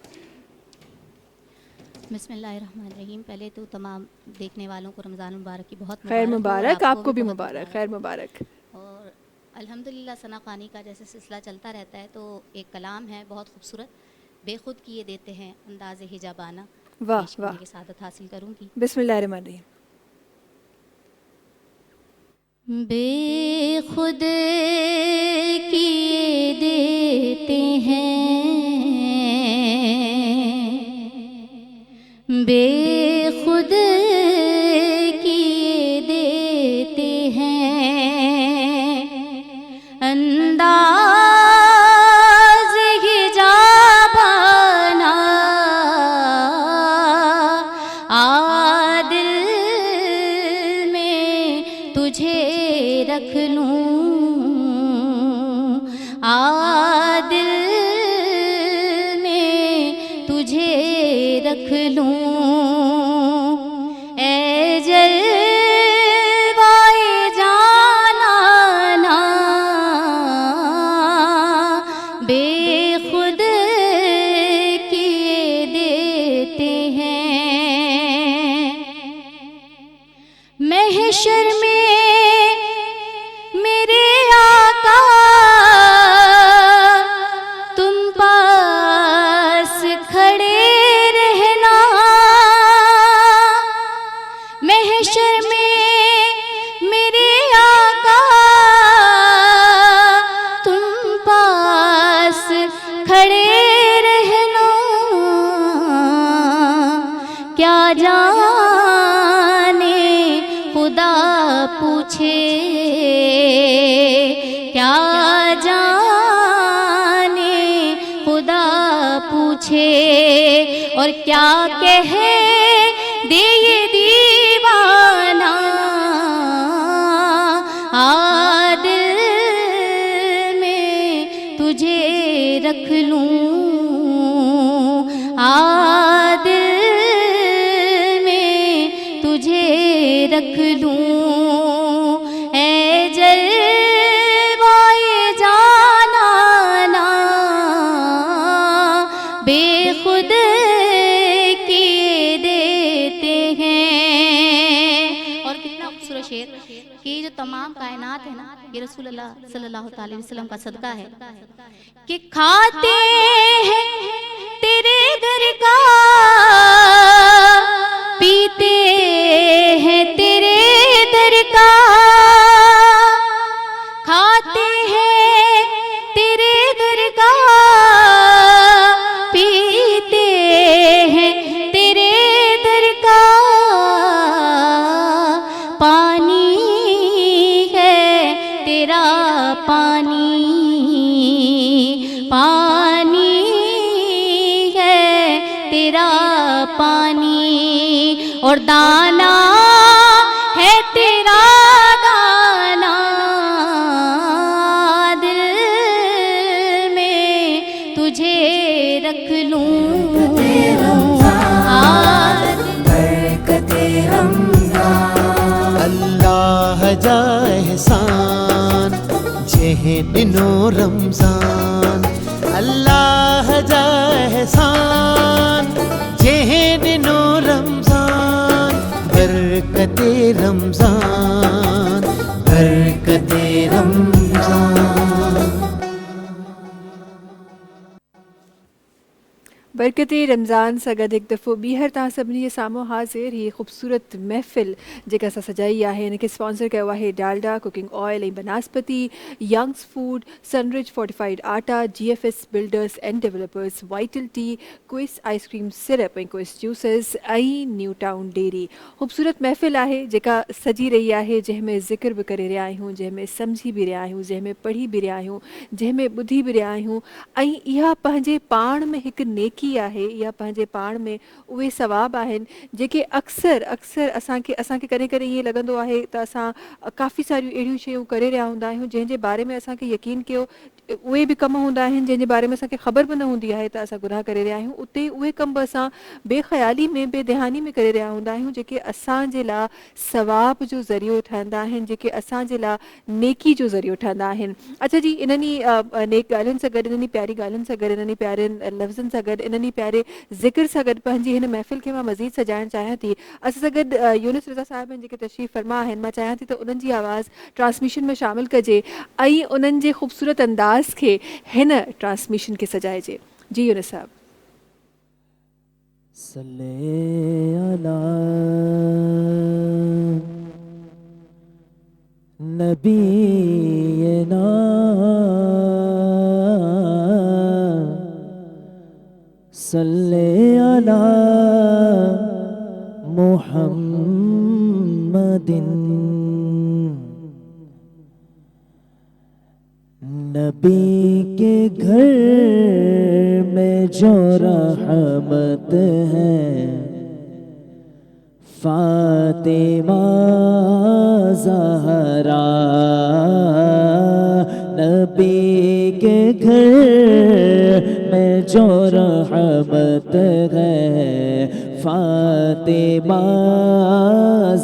बिस्मिल्लाहिर्रहमानिर्रहीम। पहले तो तमाम देखने वालों को रमज़ान मुबारक की बहुत खैर मुबारक, आपको भी मुबारक, खैर मुबारक। और अल्हम्दुलिल्लाह सना ख़ानी का जैसे सिलसिला चलता रहता है, तो एक कलाम है बहुत खूबसूरत, बेखुद किए देते हैं अंदाज़े हिजाबाना। वाह वाह, की सादत हासिल करूँगी। बिस्मिल्लाहिर्रहमानिर्रहीम। बेखुद किए देते हैं, बेखुद किए देते हैं अंदाज़ हिजाबाना, आदिल में तुझे रख लूं, आदिल में तुझे रख लूं, ए जलवाए जानाना, बेखुद किए देते हैं। महशर में मेरे आका तुम पास खड़े रहना, महशर में मेरे आका तुम पास खड़े रहना, क्या जाने खुदा पूछे, क्या जाने खुदा पूछे, और क्या कहे दे ये दीवाना, आदिल में तुझे रख लूं, आदिल में तुझे रख लूं, ए जलवाए जानाना, बेखुद किए तमाम कायनात है ना, ये रसूल अल्लाह सल्लल्लाहु अलैहि वसल्लम का सदका है कि खाते हैं तेरे घर का, पीते हैं तेरे दर का, खाते हैं तेरे घर का, पीते हैं तेरे दर का, पानी है तेरा पानी, पानी है तेरा पानी, और दाना है तेरा दाना, दिल में तुझे रख लूं आज बरकते रमजान। अल्लाह जा एहसान जेह दिनो रमजान, अल्लाह जा एहसान जेह दिनो रमजान, बरकते रमजान, बरकते रमजान। बरकत रमज़ान सां गॾु हिकु दफ़ो ॿीहर तव्हां सभिनी जे साम्हूं हाज़िर ही ख़ूबसूरत महफ़िल जेका असां सजाई आहे, हिन खे स्पॉन्सर कयो आहे डालडा कुकिंग ऑयल ऐं vanaspati, Young's food, Sunrich fortified atta, GFS builders and developers, Vital tea, Quice ice cream syrup ऐं क्विस जूसेस ऐं न्यू टाउन डेयरी। ख़ूबसूरत महफ़िल आहे जेका सजी रही आहे, जंहिंमें ज़िक्र बि करे रहिया आहियूं, जंहिंमें सम्झी बि रहिया आहियूं, जंहिंमें पढ़ी बि रहिया आहियूं, जंहिंमें ॿुधी बि रहिया आहियूं, ऐं इहा पंहिंजे पाण में हिकु नेकी आहे, इहा पंहिंजे पाण में उहे सवाब आहिनि जेके अक्सर असांखे कॾहिं कॾहिं ईअं लॻंदो आहे त असां काफ़ी सारियूं अहिड़ियूं शयूं करे रहिया हूंदा आहियूं जंहिंजे बारे में असांखे यकीन कयो उहे बि कम हूंदा आहिनि जंहिंजे बारे में असांखे ख़बर बि न हूंदी आहे त असां गुनाह करे रहिया आहियूं, उते उहे कम बि असां बेख़्याली में बेदहानी में करे रहिया हूंदा आहियूं जेके असांजे लाइ सवाब जो ज़रियो ठहंदा आहिनि, जेके असांजे लाइ नेकी जो ज़रियो ठहंदा आहिनि। अच्छा जी, इन्हनि नेक ॻाल्हियुनि सां गॾु, इन्हनि प्यारी ॻाल्हियुनि सां गॾु, इन्हनि प्यारनि लफ़्ज़नि सां गॾु, इन्हनि प्यारे ज़िक्र सां गॾु पंहिंजी हिन महफ़िल खे मां मज़ीद सजाइणु चाहियां थी। असां सां गॾु यूनिस रज़ा साहिब आहिनि जेके तशरीफ़ फरमा आहिनि, मां चाहियां थी त उन्हनि जी आवाज़ ट्रांसमिशन में शामिल कजे ऐं उन्हनि जे ख़ूबसूरत अंदाज़ खे हिन ट्रांसमिशन खे सजाइजे। जी यूनिस साहब। सल्ले अला नबीना सल्ले अला मुहम्मदिन। नबी के घर में जो रहमत है, फातिमा ज़हरा। नबी के घर में जो रहमत है, फातिमा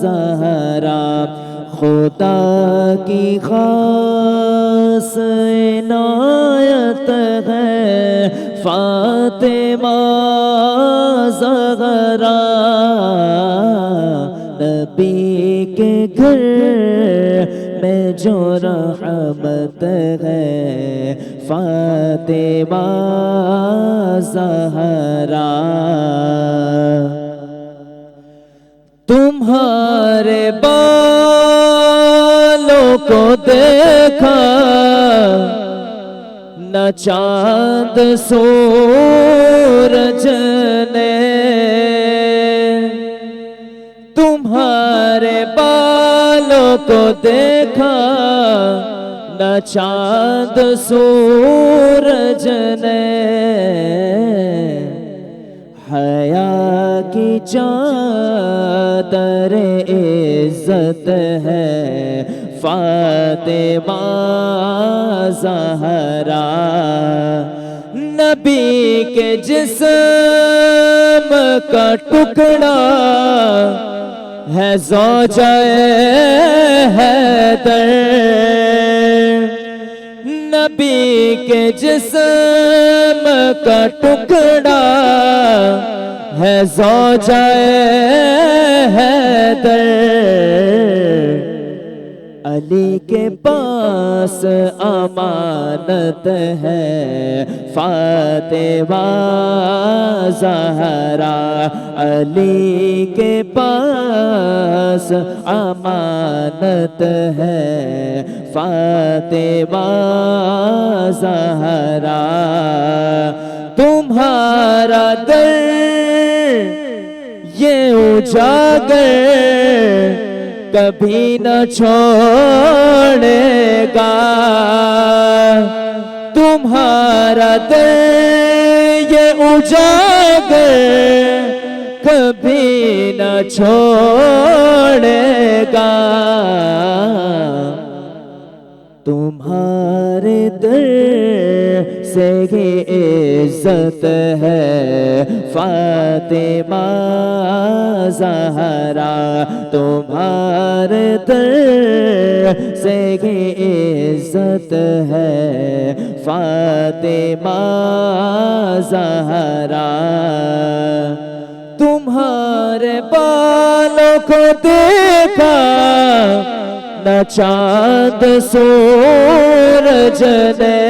ज़हरा। खुदा की खास इनायत है, फातिमा ज़हरा। नबी के घर में जो रहमत है, फातिमा ज़हरा। तुम्हारे बालों को देखा न चांद सूरज ने, तुम्हारे बालों को देखा न चांद सूरज ने। हया की चादर इज्जत है, फातिमा ज़हरा। नबी के जिस्म का टुकड़ा है ज़ौजाए हैदर। नबी के जिस्म का टुकड़ा है ज़ौजाए हैदर। علی کے پاس امانت ہے فاطمہ زہرا، علی کے پاس امانت ہے فاطمہ زہرا، تمہارا در یہ اجاگر کبھی نہ چھوڑے گا، تمہارا در یہ اجاگر کبھی نہ چھوڑے گا، تمہارے در سے ہی عزت ہے فاطمہ زہرا، تمہارے در سے ہی عزت ہے فاطمہ زہرا، تمہارے بالوں کو دیکھا نہ چاند سورج نے،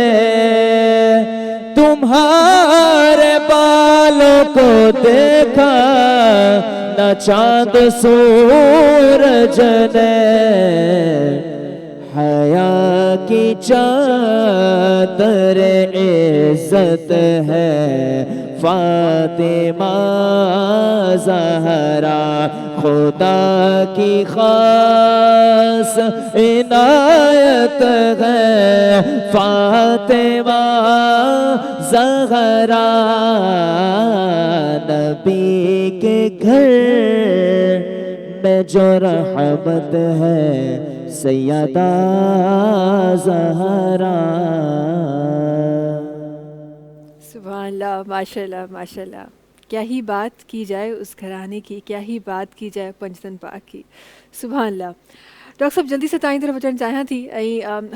تمہارے بالوں کو دیکھا نہ چاند سورج نے، حیا کی چادر عزت ہے فاطمہ زہرا، خدا کی خاص عنایت ہے فاطمہ زہرا، نبی کے گھر میں جو رحمت ہے سیدہ زہرا۔ سبحان اللہ، ماشاء اللہ ماشاء اللہ، کیا ہی بات کی جائے اس گھرانے کی، کیا ہی بات کی جائے پنجتن پاک کی، سبحان اللہ۔ ڈاکٹر صاحب جلدی سے تائیں طرف اچن چاہیاں تھی،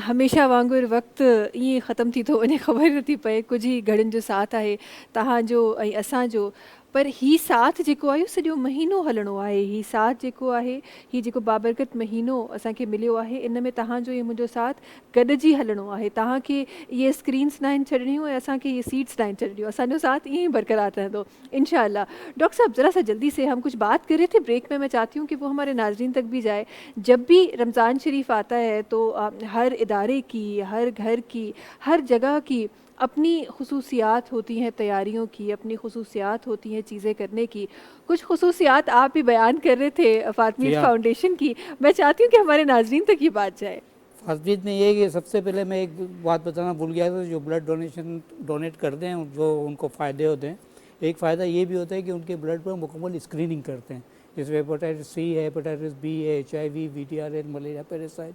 ہمیشہ وانگر وقت یہ ختم تھی تو انہیں خبر نتھی پئے، کچھ ہی گھڑن جو ساتھ ہے تہاں جو اساں جو، پر ہی ساتھ جیکو آयो سॼो महीनो हलणो आहे, ही साथ जेको आहे ही जेको बाबरकत महीनो असांखे मिलियो आहे इन में तव्हांजो ये मुंहिंजो साथ गॾिजी हलणो आहे. तव्हांखे ये स्क्रीन्स न आहिनि छॾणियूं ऐं असांखे ये सीट्स न आहिनि छॾणियूं. असांजो साथ ईअं ई बरकरार रहंदो इंशाअल्लाह. डॉक्टर साहब ذرا سا جلدی سے ہم کچھ بات کر رہے تھے بریک میں چاہتی ہوں کہ وہ ہمارے ناظرین تک بھی جائے. جب بھی رمضان شریف آتا ہے تو ہر ادارے کی, ہر گھر کی, ہر جگہ کی اپنی خصوصیات ہوتی ہیں تیاریوں کی, اپنی خصوصیات ہوتی ہیں چیزیں کرنے کی. کچھ خصوصیات آپ بھی بیان کر رہے تھے فاطمیت فاؤنڈیشن کی, میں چاہتی ہوں کہ ہمارے ناظرین تک یہ بات جائے. فاطمیت میں یہ کہ سب سے پہلے میں ایک بات بتانا بھول گیا تھا, جو بلڈ ڈونیٹ کرتے ہیں جو ان کو فائدے ہوتے ہیں. ایک فائدہ یہ بھی ہوتا ہے کہ ان کے بلڈ پر مکمل اسکریننگ کرتے ہیں, جس میں ہیپاٹائٹس سی ہے, ہیپاٹائٹس بی ہے, HIV, VTRL, malaria parasite,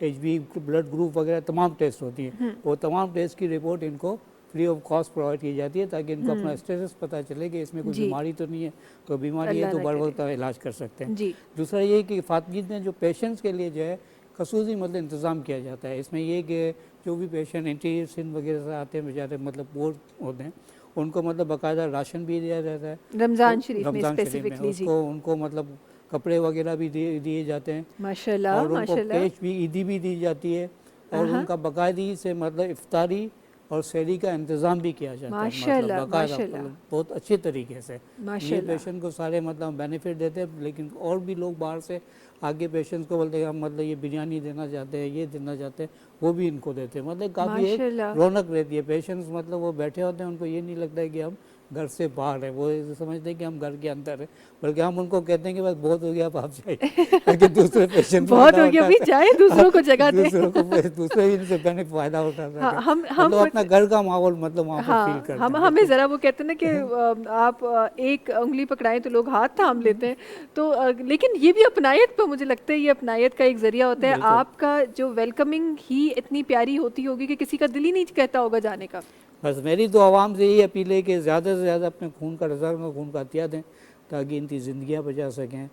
HB, blood group وغیرہ تمام ٹیسٹ ہوتی ہیں. وہ تمام ٹیسٹ کی رپورٹ ان کو فری آف کاسٹ پرووائڈ کی جاتی ہے تاکہ ان کو اپنا اسٹیٹس پتہ چلے کہ اس میں کوئی بیماری تو نہیں ہے, کوئی بیماری ہے تو بر وقت علاج کر سکتے ہیں. دوسرا یہ کہ فاطمیت میں جو پیشنٹس کے لیے جو ہے خصوصی مطلب انتظام کیا جاتا ہے. اس میں یہ کہ جو بھی پیشنٹ انٹیریئر سندھ وغیرہ سے آتے ہیں بیچارے مطلب بور ہوتے ہیں, ان کو مطلب باقاعدہ راشن بھی دیا جاتا ہے رمضان شریف میں اسپیسیفکلی. ان کو مطلب کپڑے وغیرہ بھی دیے جاتے ہیں ماشاءاللہ, اور ان کو پیش بھی عیدی بھی دی جاتی ہے, اور ان کا باقاعدگی سے مطلب افطاری اور سحری کا انتظام بھی کیا جاتا ہے باقاعدہ بہت اچھے طریقے سے. یہ پیشنٹ کو سارے مطلب بینیفٹ دیتے ہیں, لیکن اور بھی لوگ باہر سے آگے پیشنٹس کو بولتے ہیں ہم مطلب یہ بریانی دینا چاہتے ہیں, یہ دینا چاہتے ہیں, وہ بھی ان کو دیتے ہیں. مطلب کافی ایک رونق رہتی ہے. پیشنٹس مطلب وہ بیٹھے ہوتے ہیں, ان کو یہ نہیں لگتا ہے کہ ہم گھر سے باہر ہیں, وہ سمجھتے ہیں کہ ہم گھر کے اندر ہیں, بلکہ ہم ان کو کہتے ہیں کہ بس بہت ہو گیا اب آپ جائیے, تاکہ دوسرے پیشنٹ بہت ہو گیا بھی جائے دوسروں کو جگہ دیں, دوسرے ان سے فائدہ اٹھاتا ہے. ہم اپنا گھر کا ماحول مطلب وہاں پر فیل کرتے ہیں. ہمیں ذرا وہ کہتے ہیں نا کہ آپ ایک انگلی پکڑائیں تو لوگ ہاتھ تھام لیتے ہیں, تو لیکن یہ بھی اپنائیت پہ مجھے لگتا ہے یہ اپنائیت کا ایک ذریعہ ہوتا ہے. آپ کا جو ویلکمنگ ہی اتنی پیاری ہوتی ہوگی کہ کسی کا دل ہی نہیں کہتا ہوگا جانے کا. بس میری تو عوام سے یہی اپیل ہے کہ زیادہ سے زیادہ اپنے خون کا رضا میں خون کا عطیہ دیں تاکہ ان کی زندگیاں بچا سکیں.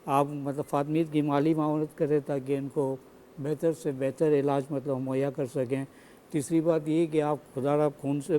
آپ مطلب فاطمیت کی مالی معاونت کریں تاکہ ان کو بہتر سے بہتر علاج مطلب مہیا کر سکیں. تیسری بات یہ کہ آپ خدا را خون سے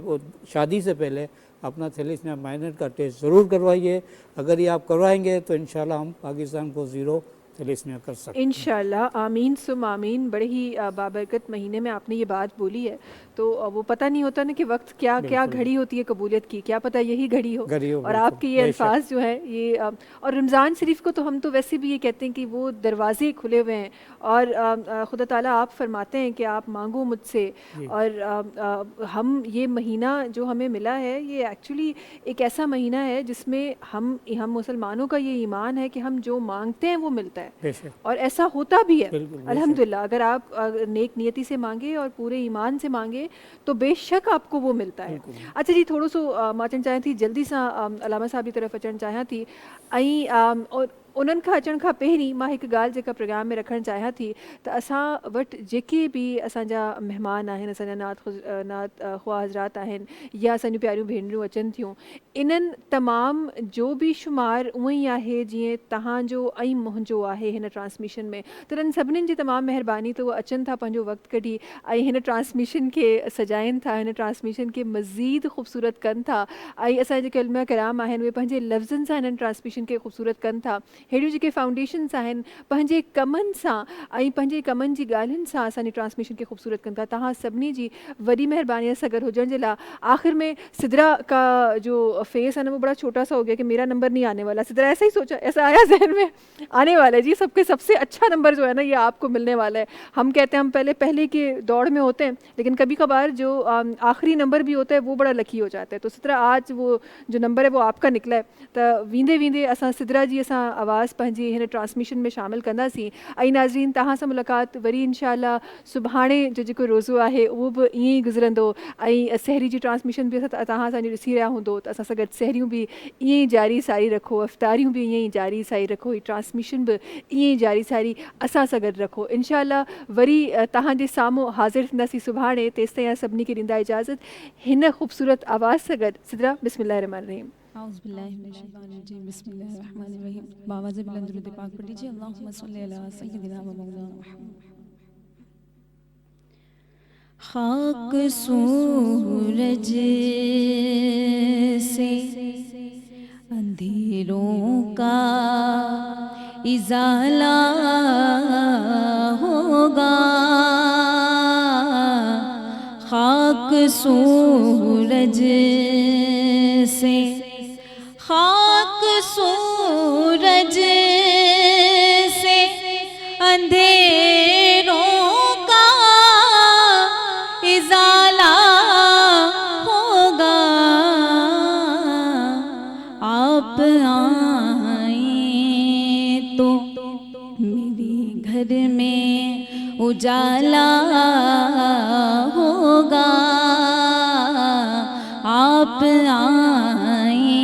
شادی سے پہلے اپنا تھیلیسیمیا مائنر کا ٹیسٹ ضرور کروائیے. اگر یہ آپ کروائیں گے تو انشاءاللہ ہم پاکستان کو 0 चले इसमें कर सकते हैं। इंशाल्लाह, आमीन सुम आमीन। बड़े ही बाबरकत महीने में आपने ये बात बोली है, तो वो पता नहीं होता ना कि वक्त क्या क्या घड़ी होती है कबूलियत की, क्या पता यही घड़ी हो। और आपके ये अल्फाज जो है ये और रमज़ान शरीफ को तो हम तो वैसे भी ये कहते हैं कि वो दरवाजे खुले हुए हैं, और खुदा ताला आप फरमाते हैं कि आप मांगो मुझसे, और हम ये महीना जो हमें मिला है ये एक्चुअली एक ऐसा महीना है जिसमें हम मुसलमानों का ये ईमान है कि हम जो मांगते हैं वो मिलता है, और ऐसा होता भी है अल्हम्दुलिल्लाह। अगर आप नेक नियति से मांगे और पूरे ईमान से मांगे तो बेशक आपको वो मिलता है। अच्छा जी, थोड़ो सो मां अचणु चाहियां थी, जल्दी सां अलामा साहब जी तरफ़ अचणु चाहियां थी, ऐं और उन्हनि खां अचण खां पहिरीं मां हिकु ॻाल्हि जेका प्रोग्राम में रखणु चाहियां थी, त असां वटि जेके बि असांजा महिमान आहिनि, असांजा नात ख़्वाह हज़रात आहिनि, या असांजूं प्यारियूं भेनरूं अचनि थियूं, इन्हनि तमामु जो बि शुमार उअं ई आहे जीअं तव्हांजो ऐं मुंहिंजो आहे हिन ट्रांसमिशन में, त इन्हनि सभिनीनि जी तमामु महिरबानी, त उहे अचनि था पंहिंजो वक़्तु कढी ऐं हिन ट्रांसमिशन खे सजाइनि था, हिन ट्रांसमिशन खे मज़ीद ख़ूबसूरत कनि था, ऐं असांजे जेके उलमा कराम आहिनि उहे पंहिंजे लफ़्ज़नि सां हिननि ट्रांसमिशन खे ख़ूबसूरत कनि था। अहिड़ियूं जेके फाउंडेशन्स आहिनि पंहिंजे कमनि सां ऐं पंहिंजे कमनि जी ॻाल्हियुनि सां असांजी ट्रांसमिशन खे ख़ूबसूरत कनि था। तव्हां सभिनी जी वॾी महिरबानी सां गॾु हुजण जे लाइ आख़िर में सिदरा का जो फेस है ना वो बड़ा छोटा सा हो गया कि मेरा नंबर नहीं आने वाला। सिदरा ऐसा ही सोचा, ऐसा आया जहन में, आने वाला है जी, सबके सबसे अच्छा नंबर जो है ना ये आपको मिलने वाला है। हम कहते हैं हम पहले के दौड़ में होते हैं, लेकिन कभी कभार जो आखिरी नंबर भी होता है वो बड़ा लकी हो जाता है। तो सिदरा आज वो जो नंबर है वो आपका निकला है, तो वींदे वींदे असां सिदरा जी असां आवाज़ पंहिंजी हिन ट्रांसमिशन में शामिल कंदासीं। ऐं नाज़रीन, तव्हां सां मुलाक़ात वरी इंशाअल्लाह सुभाणे जो जेको रोज़ो आहे उहो बि ईअं ई गुज़रंदो, ऐं सहरी जी ट्रांसमिशन बि तव्हां असांजी ॾिसी रहिया हूंदो, त असां सां गॾु सहरियूं बि ईअं ई जारी सारी रखो, अफ़्तारियूं बि ईअं ई जारी सारी रखो, हीअ ट्रांसमिशन बि ईअं ई जारी सारी असां सां गॾु रखो। इंशाअल्लाह वरी तव्हांजे साम्हूं हाज़िर थींदासीं सुभाणे। तेसि ताईं सभिनी खे ॾींदा इजाज़त हिन ख़ूबसूरत आवाज़ सां गॾु। सिदरा बिस्मिल्लाहिर रहमानिर रहीम। बावाज़ बुलंद दुरूद पाक पढ़ लीजिए। अल्लाहुम्मा सल्ली अला सय्यिदिना व मौलाना मुहम्मद। खाक सूरज से अंधेरों का इज़ाला होगा, खाक सूरज से, खाक सूरज से अंधेरों का इज़ाला होगा। आप आए तो मेरे घर में उजाला होगा। आप आए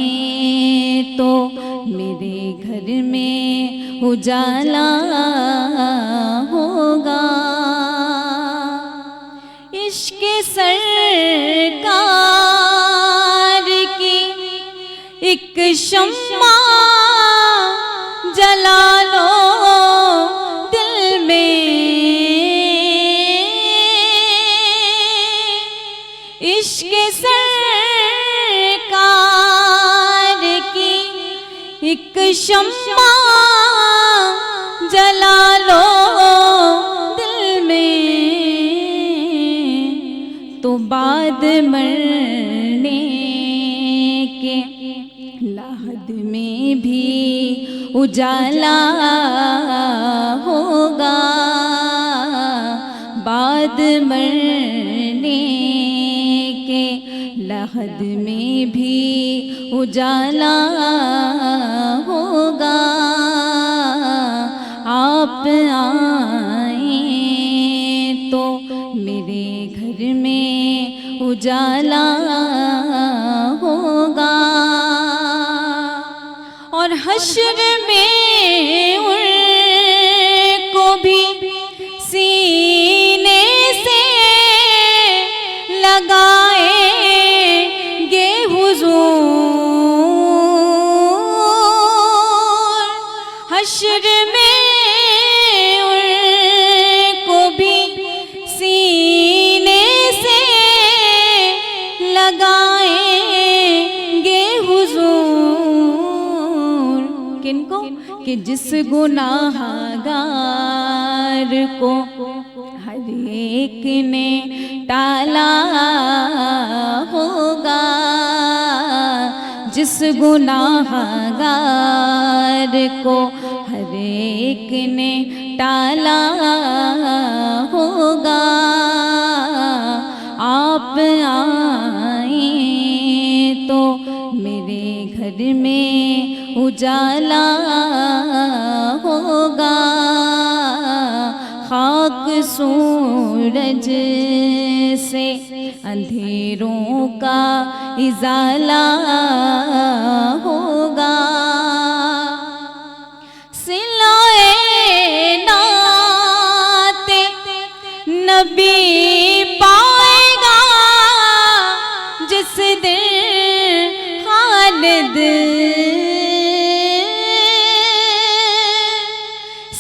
तो मेरे घर में उजाला होगा। इश्क़ सरकार की एक शम्मा जला लो दिल में, इश्क़ एक शम्मा जला लो दिल में, तो बाद मरने के लाहद में भी उजाला होगा। बाद मरने के लाहद में भी उजाला होगा। आप आए तो मेरे घर में उजाला होगा। और हश्र में उनको भी सीने से लगाएंगे हुजूर। हश्र में उनको भी सीने से लगाएंगे हुजूर। किनको? कि जिस गुनाह گناہگار کو ہر ایک نے ٹالا ہوگا، جس گناہگار کو ہر ایک نے ٹالا ہوگا، آپ آئیں تو میرے گھر میں اجالا ہوگا، خاک سورج سے اندھیروں کا ازالہ ہوگا، صلائے نعت نبی پائے گا جس دن خالد،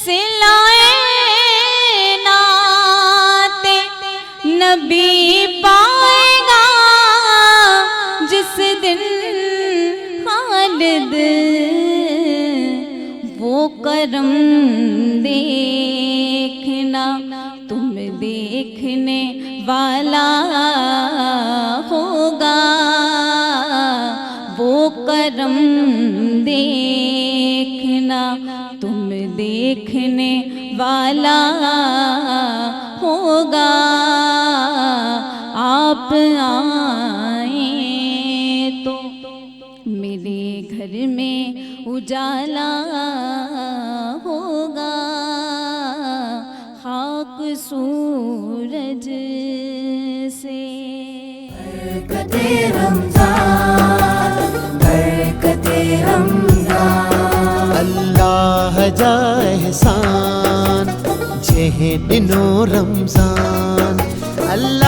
صلائے نعت نبی پائے گا جس دن خالد، وہ کرم دیکھنا تم دیکھنے والا ہوگا، وہ کرم دیکھنا تم دیکھنے والا ہوگا، آپ آئیں تو میرے گھر میں اجالا ہوگا، خاک سورج سے برکت رمضان، برکت رمضان، اللہ جا احسان جہ دنو رمضان، اللہ